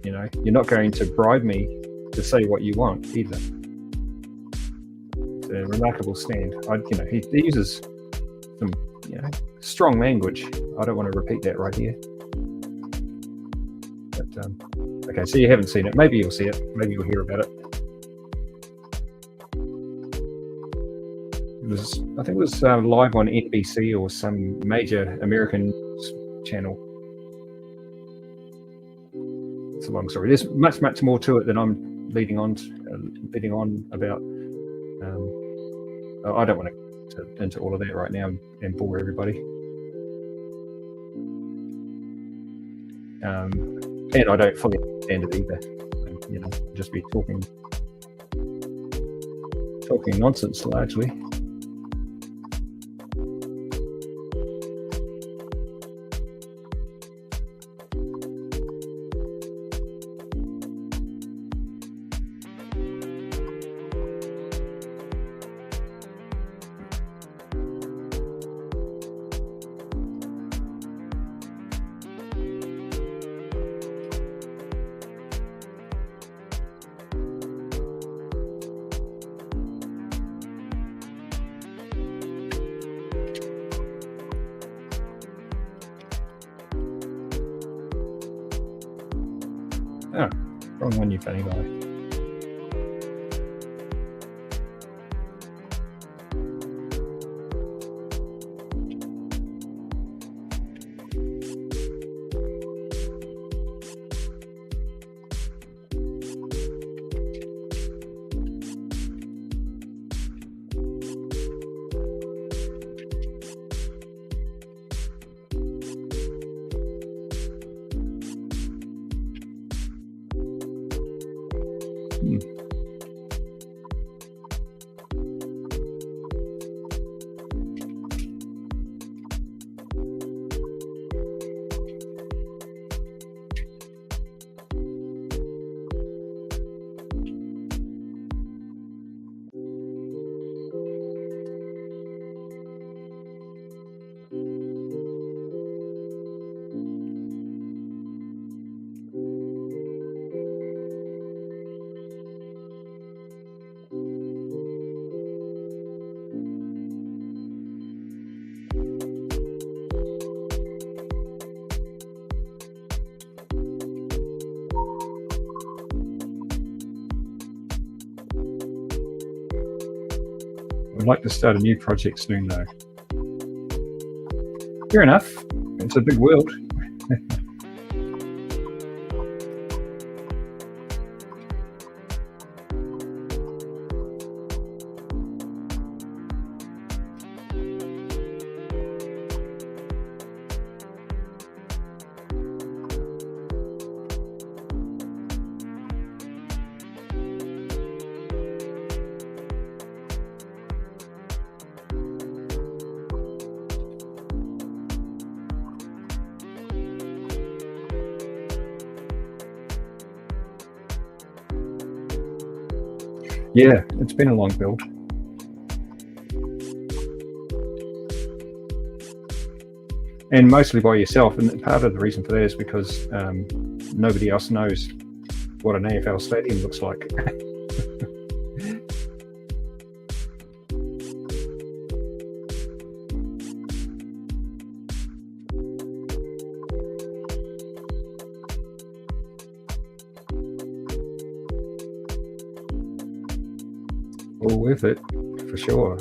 you know, you're not going to bribe me to say what you want either. It's a remarkable stand. He uses some, strong language. I don't want to repeat that right here. But okay, so you haven't seen it. Maybe you'll see it. Maybe you'll hear about it. I think it was live on NBC or some major American channel. It's a long story. There's much more to it than I'm leading on about. I don't want to get into all of that right now and bore everybody. And I don't fully understand it either. Just be talking nonsense largely. Oh, wrong one, you funny guy. I'd like to start a new project soon, though. Fair enough. It's a big world. Yeah, it's been a long build. And mostly by yourself. And part of the reason for that is because nobody else knows what an AFL stadium looks like. All with it, for sure.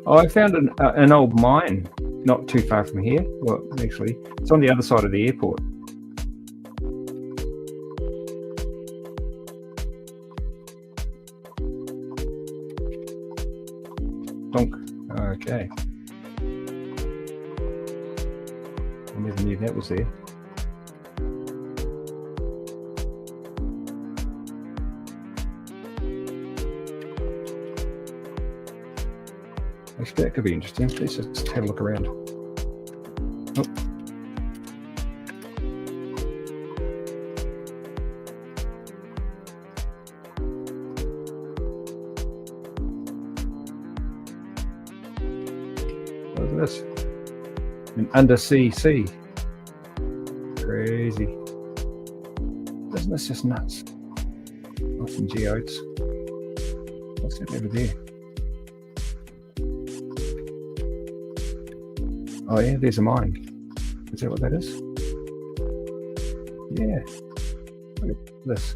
Oh, I found an old mine not too far from here. Well, actually, it's on the other side of the airport. Donk. Okay. I never knew that was there. Actually, that could be interesting. Let's just have a look around. Oh. Look at this. An undersea sea. Crazy. Isn't this just nuts? Oh, some geodes. What's that over there? Oh yeah, there's a mine. Is that what that is? Yeah. Look at this.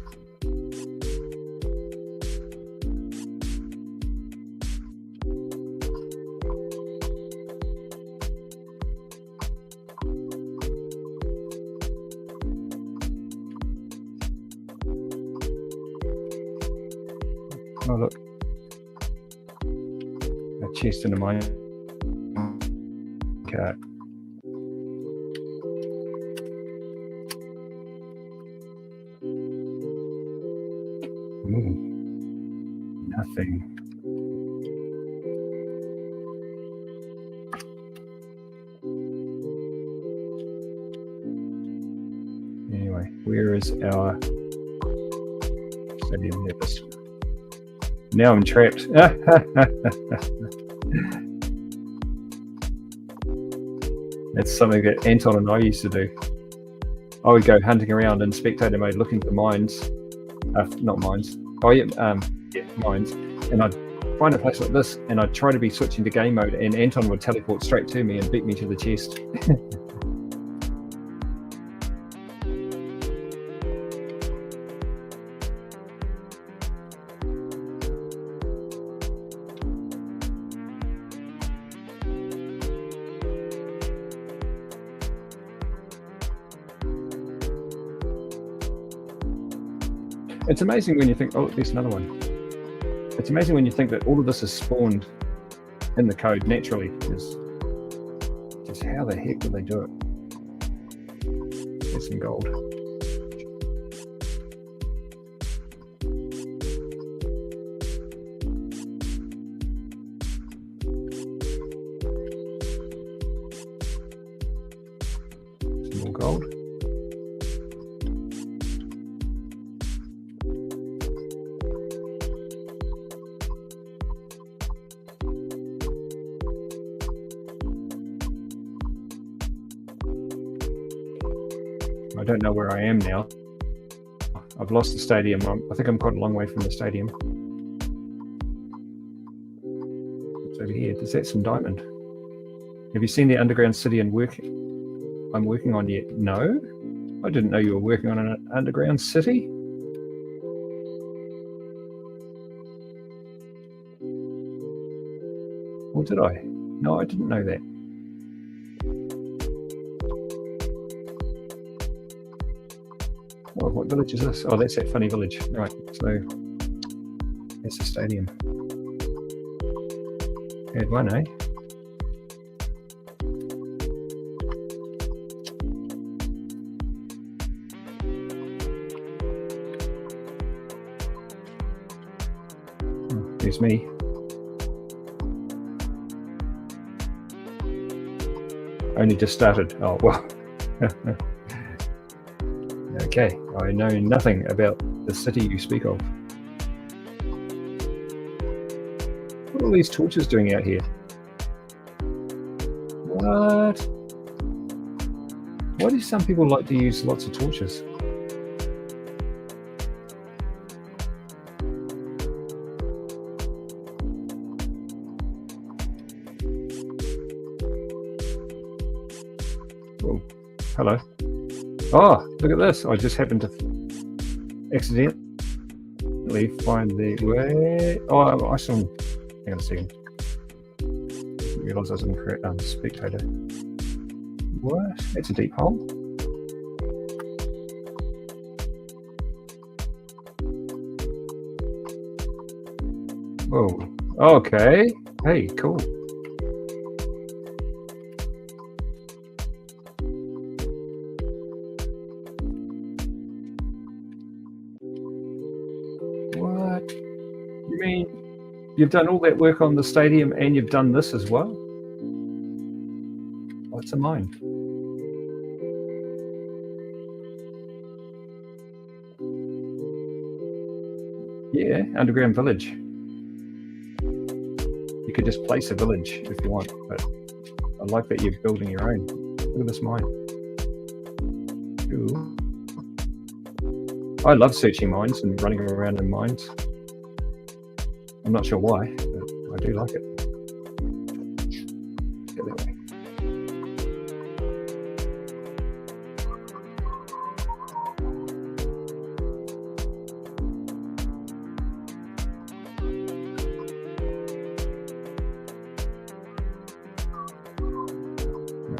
Oh look. A chest in a mine. Cat. Ooh, nothing. Anyway, where is our stadium. Now I'm trapped. That's something that Anton and I used to do. I would go hunting around in spectator mode looking for mines. Not mines. Oh yeah, mines. And I'd find a place like this and I'd try to be switching to game mode and Anton would teleport straight to me and beat me to the chest. It's amazing when you think, oh, there's another one. It's amazing when you think that all of this is spawned in the code naturally. Just how the heck do they do it? There's some gold. Some more gold. I don't know where I am now. I've lost the stadium. I think I'm quite a long way from the stadium. What's over here? Is that some diamond? Have you seen the underground city I'm working on yet? No? I didn't know you were working on an underground city. Or did I? No, I didn't know that. Oh, what village is this? Oh, that's that funny village. Right, so that's the stadium. Had one, eh? There's me. Only just started. Oh, well. Okay, I know nothing about the city you speak of. What are all these torches doing out here? What? Why do some people like to use lots of torches? Oh, hello. Oh, look at this. I just happened to accidentally find the way. Oh, I saw. Hang on a second. I realised I was in the spectator. What? That's a deep hole. Whoa. Okay. Hey, cool. What? You mean you've done all that work on the stadium and you've done this as well? What's a mine? Yeah, underground village. You could just place a village if you want, but I like that you're building your own. Look at this mine. Ooh. I love searching mines and running around in mines. I'm not sure why, but I do like it. Let's go that way.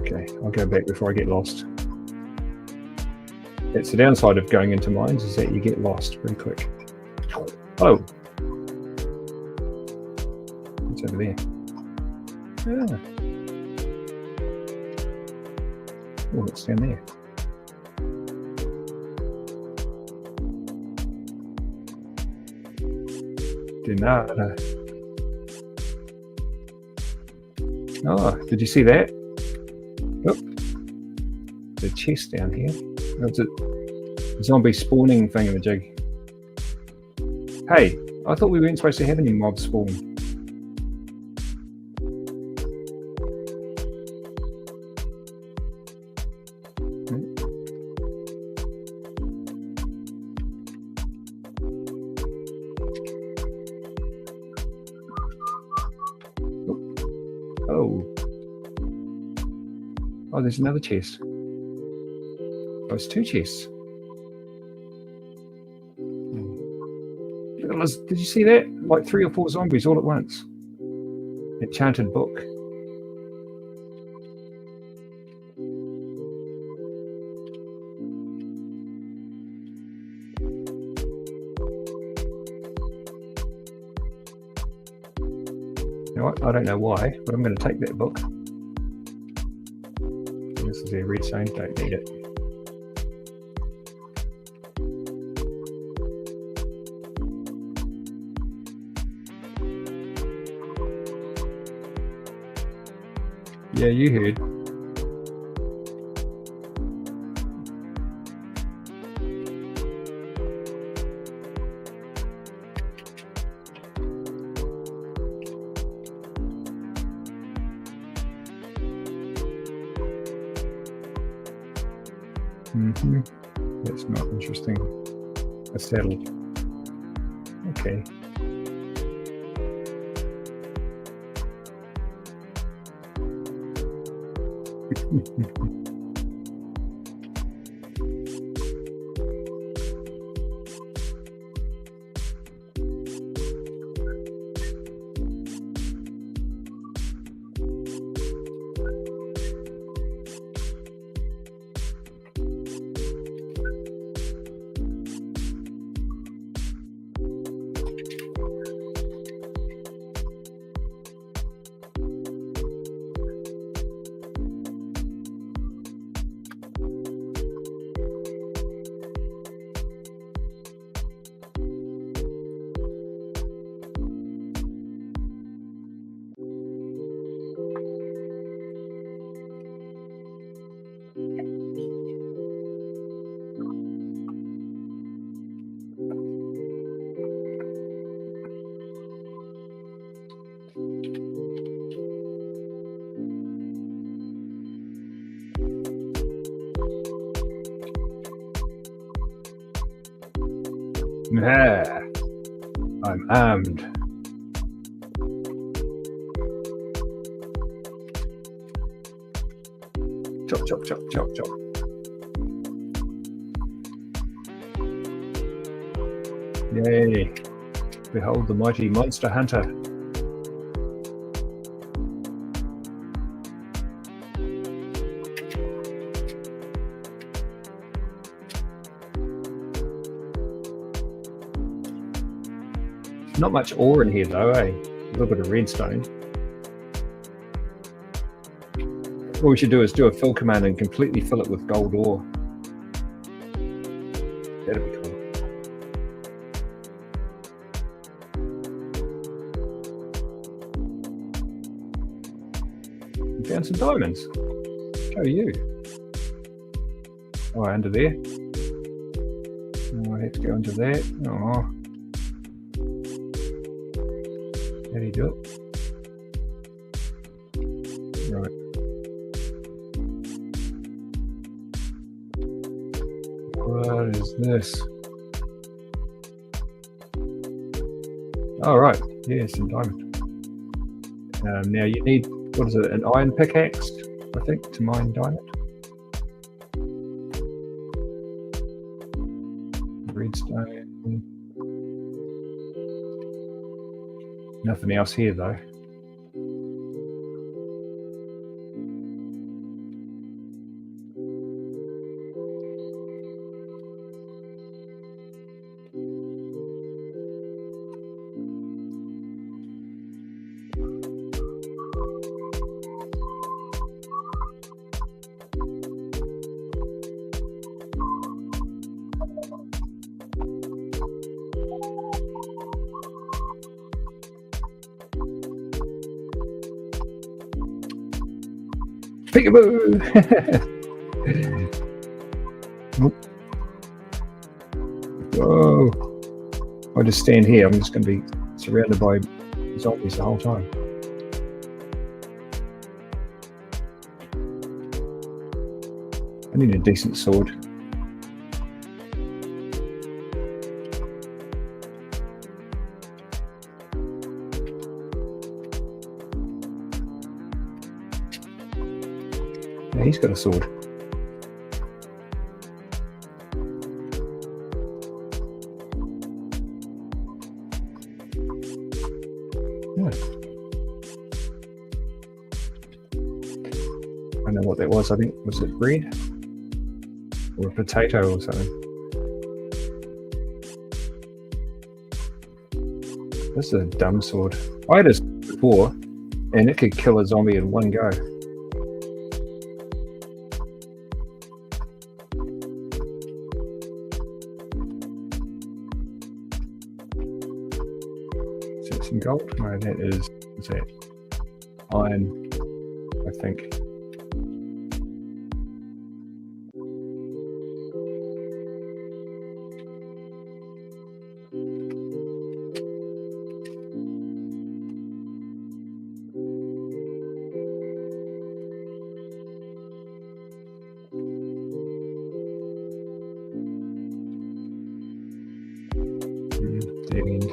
Okay, I'll go back before I get lost. It's the downside of going into mines is that you get lost very quick. Oh, what's over there? Ah. Oh, what's down there? Dinada. Oh, did you see that? Oh, the chest down here. It's a zombie spawning thingamajig. Hey, I thought we weren't supposed to have any mobs spawn. Oh, there's another chest. Oh, it's 2 chests. Did you see that? Like 3 or 4 zombies all at once. Enchanted book. You know what? I don't know why, but I'm going to take that book. This is a redstone, don't need it. Yeah, you heard. That's not interesting. A saddle. Okay. I'm armed. Chop, chop, chop, chop, chop. Yay. Behold the mighty monster hunter. Not much ore in here though, eh? A little bit of redstone. What we should do is do a fill command and completely fill it with gold ore. That'd be cool. We found some diamonds. Go you. Oh, under there. Oh, I have to go into that. Oh. How do you do it? Right. What is this? Oh, right. Yeah, some diamond. Now you need, what is it, an iron pickaxe, I think, to mine diamond. Redstone. Nothing else here though. Peekaboo! Whoa! I just stand here, I'm just going to be surrounded by zombies the whole time. I need a decent sword. Yeah, he's got a sword. Yeah. I don't know what that was. I think, was it bread? Or a potato or something. This is a dumb sword. I had this before, and it could kill a zombie in one go. Is that some gold? No, that is that iron, I think. Dead end.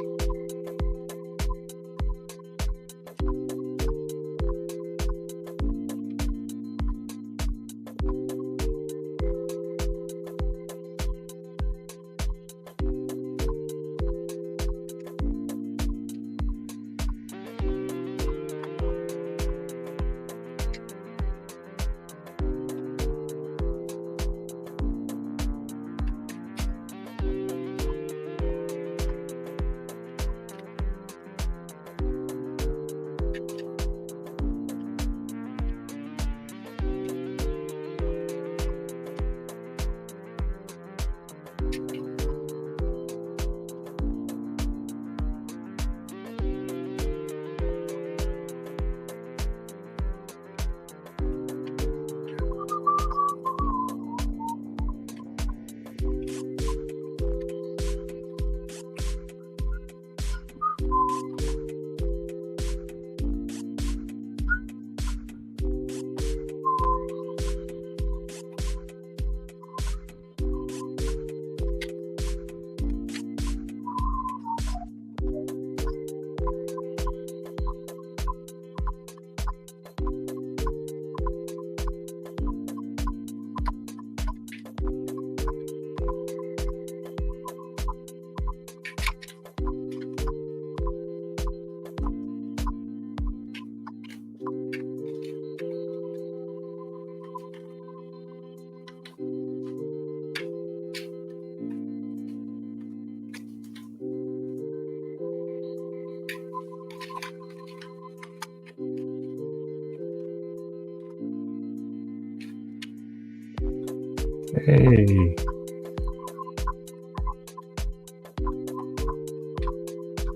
Hey.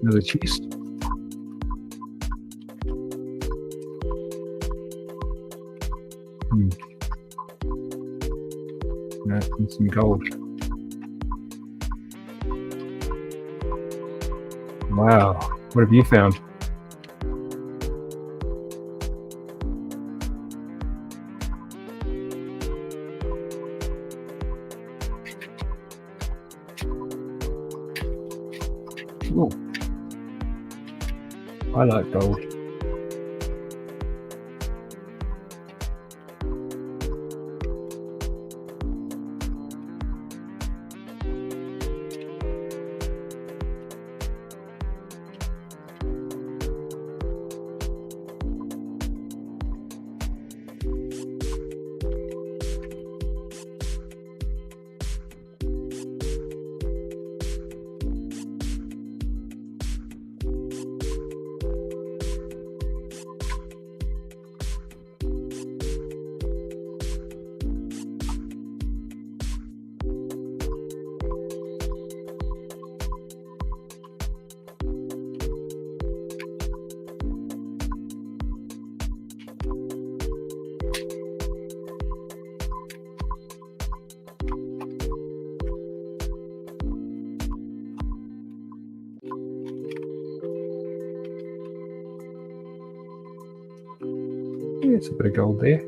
Another chest. No, and some gold. Wow. What have you found? Ooh. I like gold. it's a bit of gold there.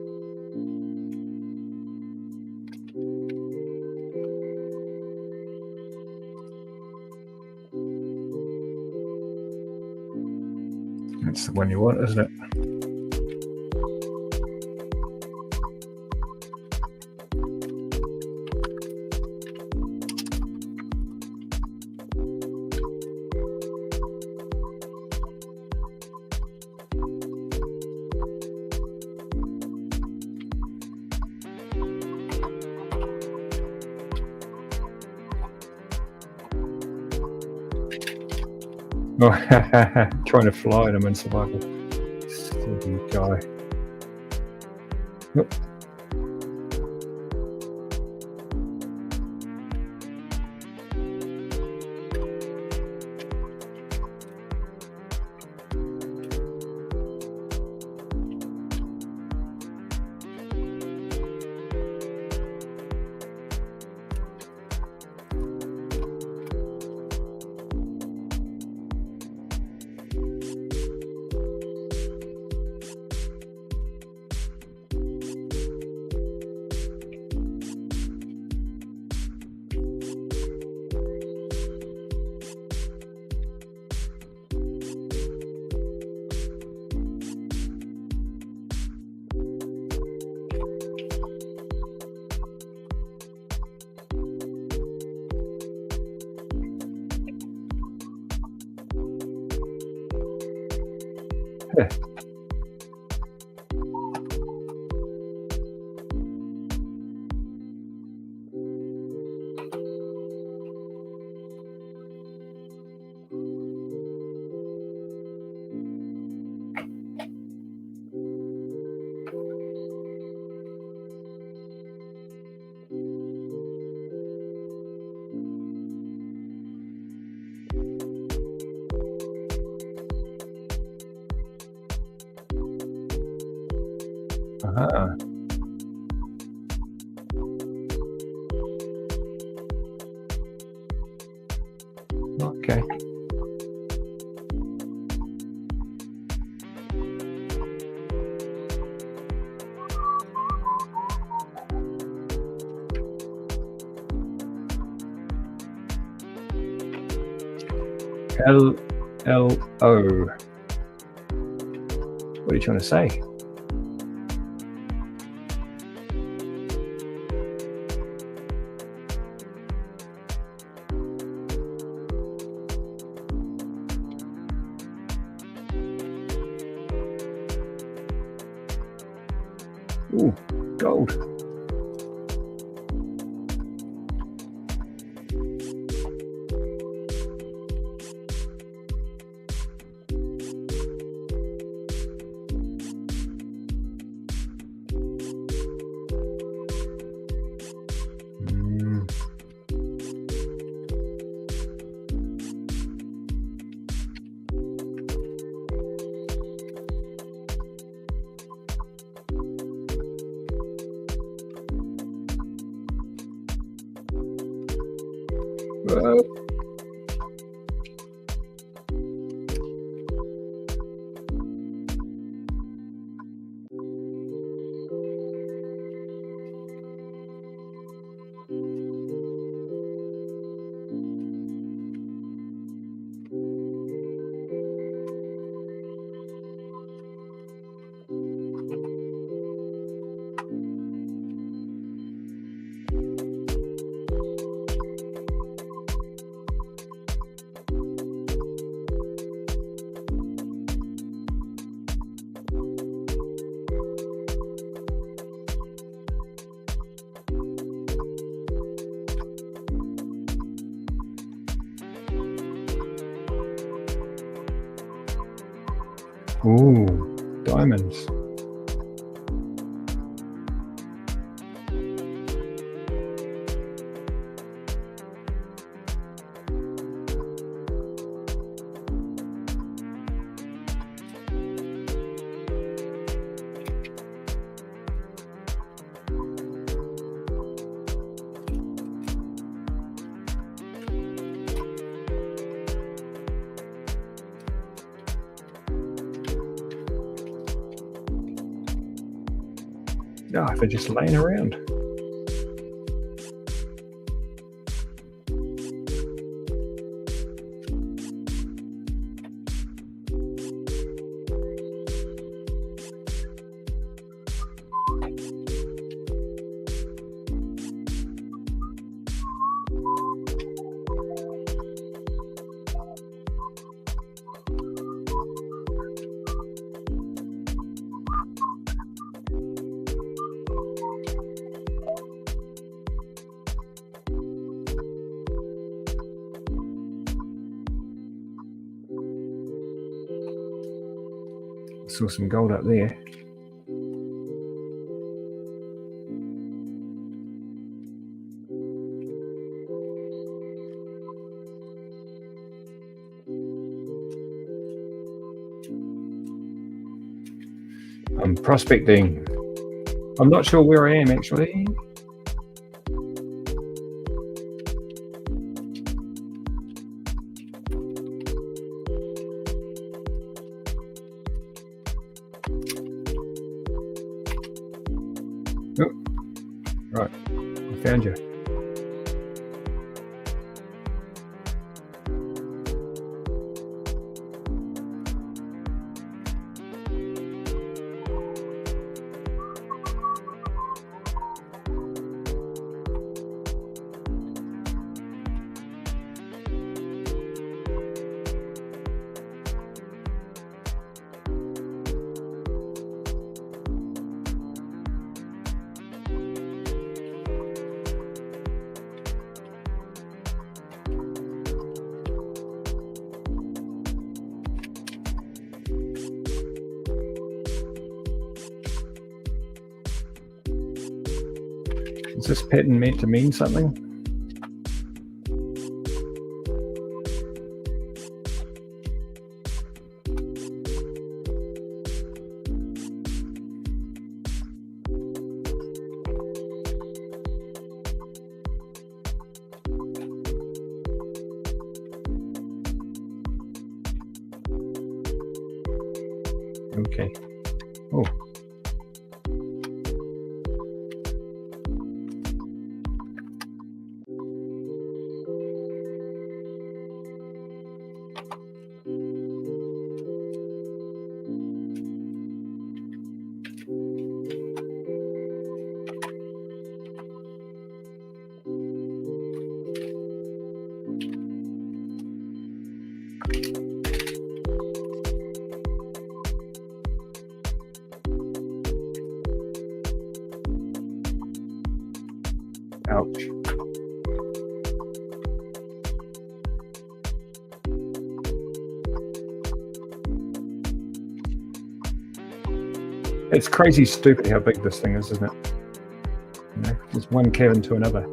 That's the one you want, isn't it? Oh, trying to fly them in survival. Silly guy. Nope. Yeah. Uh-huh. Okay. LLO. What are you trying to say? Ooh, gold. Ooh, diamonds. if they're just laying around. Saw some gold up there. I'm prospecting. I'm not sure where I am actually. Oh, right, I found you. Is this pattern meant to mean something? Okay. Oh. Ouch. It's crazy stupid how big this thing is, isn't it? You know, there's one cabin to another.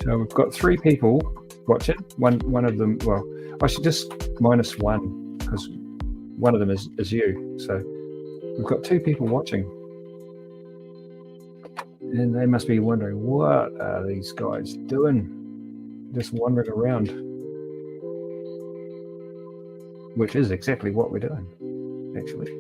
So we've got 3 people watching. One of them, well, I should just minus 1 because one of them is you. So we've got 2 people watching. And they must be wondering, what are these guys doing? Just wandering around. Which is exactly what we're doing, actually.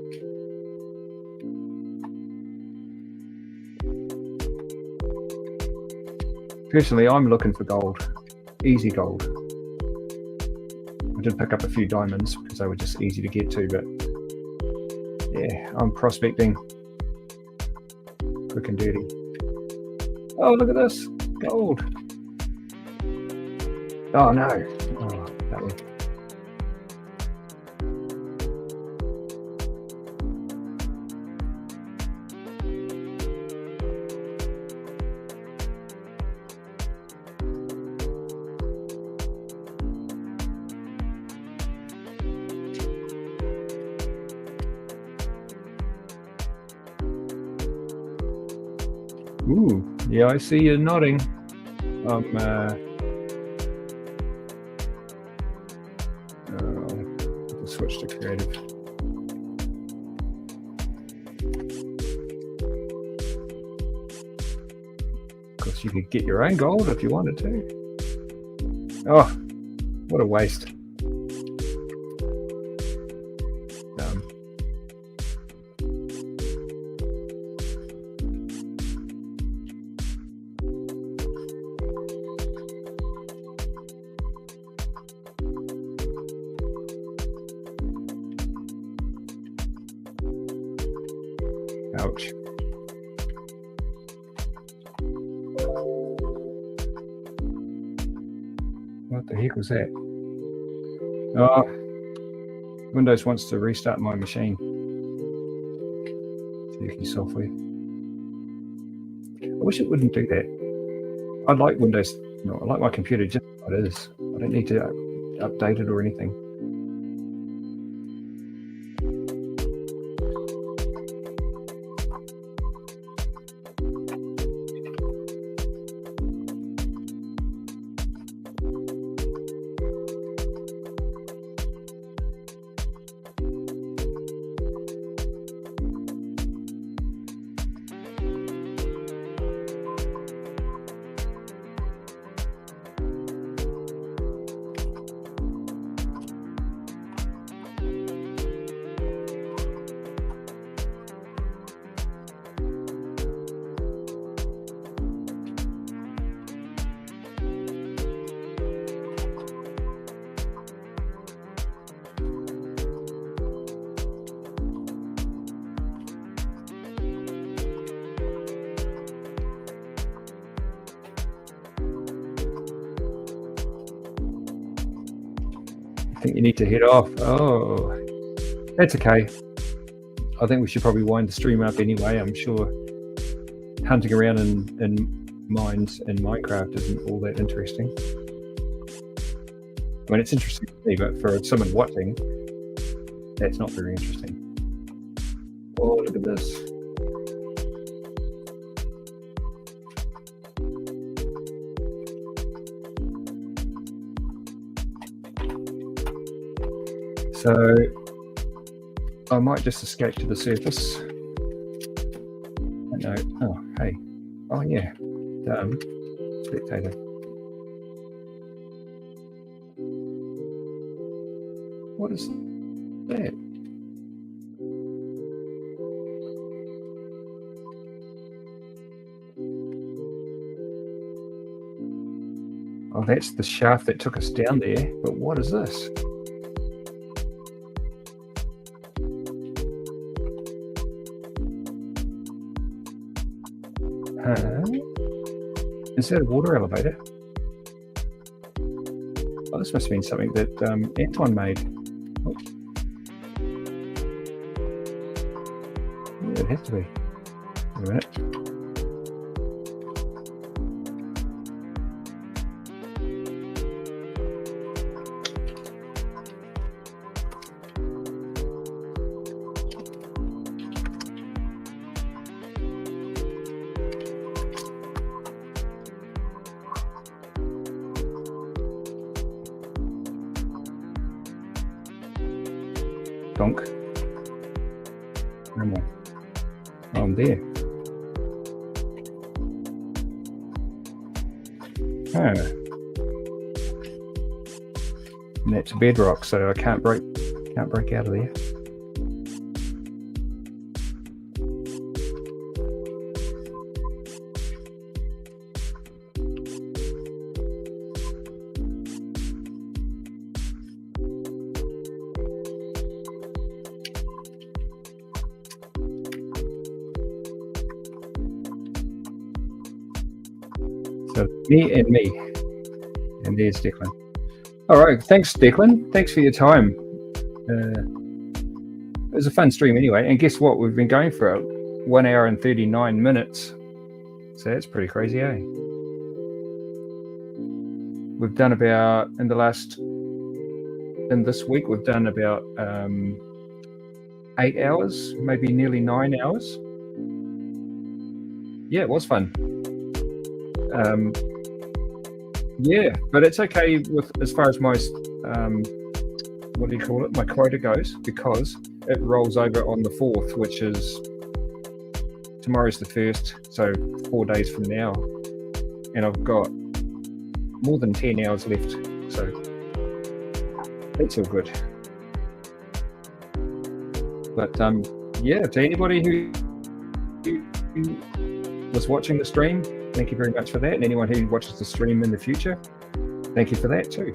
Personally, I'm looking for gold, easy gold. I did pick up a few diamonds because they were just easy to get to, but Yeah, I'm prospecting. Quick and dirty. Oh, look at this. Gold. Oh, no. Oh, that one. Ooh, yeah, I see you nodding. Switch to creative. Of course, you could get your own gold if you wanted to. Oh, what a waste. Ouch. What the heck was that? Oh, Windows wants to restart my machine. Turkey software. I wish it wouldn't do that. I like Windows. No, I like my computer just how it is. I don't need to update it or anything. I think you need to head off. Oh, that's okay. I think we should probably wind the stream up anyway. I'm sure hunting around in mines in Minecraft isn't all that interesting. I mean, it's interesting to me, but for someone watching, that's not very interesting. Oh, look at this. So I might just escape to the surface. No. Oh, hey. Oh, yeah. Spectator. What is that? Oh, that's the shaft that took us down there. But what is this? Is that a water elevator? Oh, this must have been something that Anton made. Oh. Yeah, it has to be. Wait a minute. Donk. No more. Oh, I'm there. Oh. And that's bedrock, so I can't break out of there. So me and me. And there's Declan. All right. Thanks, Declan. Thanks for your time. It was a fun stream anyway. And guess what? We've been going for 1 hour and 39 minutes. So that's pretty crazy, eh? We've done about, in this week, we've done about 8 hours, maybe nearly 9 hours. Yeah, it was fun. Yeah, but it's okay with as far as my what do you call it? My quota goes, because it rolls over on the 4th, which is tomorrow's the 1st, so 4 days from now, and I've got more than 10 hours left, so that's all good. But yeah, to anybody who was watching the stream, thank you very much for that, and anyone who watches the stream in the future, thank you for that too.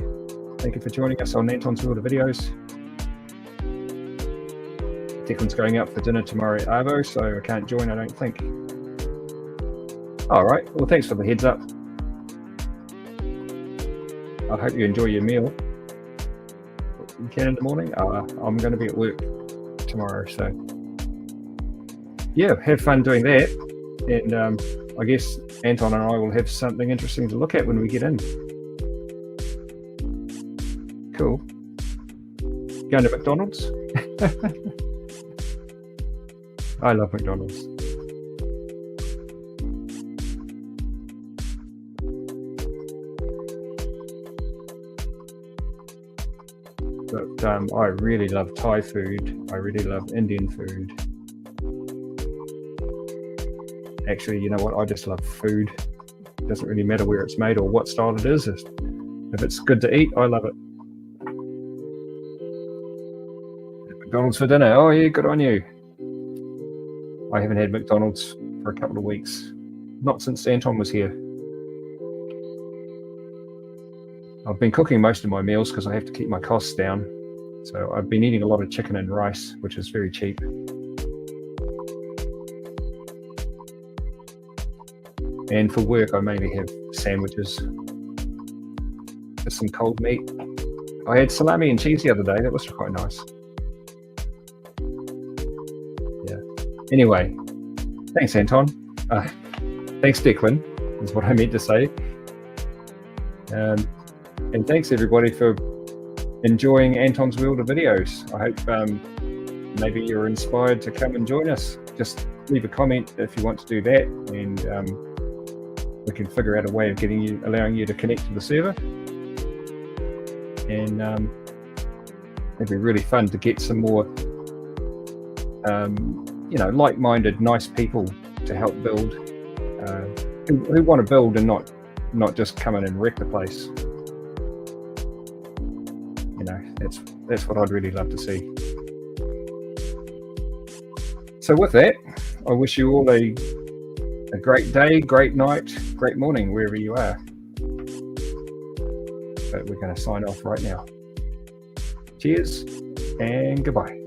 Thank you for joining us on Anton's World of Videos. Declan's going out for dinner tomorrow at Arvo, so I can't join, I don't think. All right, well, thanks for the heads up. I hope you enjoy your meal. You can in the morning? I'm going to be at work tomorrow, so yeah, have fun doing that. And I guess Anton and I will have something interesting to look at when we get in. Cool. Going to McDonald's? I love McDonald's. But I really love Thai food. I really love Indian food. Actually, you know what? I just love food. It doesn't really matter where it's made or what style it is. If it's good to eat, I love it. McDonald's for dinner. Oh yeah, good on you. I haven't had McDonald's for a couple of weeks. Not since Anton was here. I've been cooking most of my meals because I have to keep my costs down. So I've been eating a lot of chicken and rice, which is very cheap. And for work, I mainly have sandwiches. Just some cold meat. I had salami and cheese the other day. That was quite nice. Yeah. Anyway, thanks, Anton. Thanks, Declan, is what I meant to say. And thanks, everybody, for enjoying Anton's World of Videos. I hope maybe you're inspired to come and join us. Just leave a comment if you want to do that, and we can figure out a way of allowing you to connect to the server. And it'd be really fun to get some more, like-minded, nice people to help build, who want to build and not just come in and wreck the place. You know, that's what I'd really love to see. So with that, I wish you all a great day, great night, great morning, wherever you are. But we're going to sign off right now. Cheers and goodbye.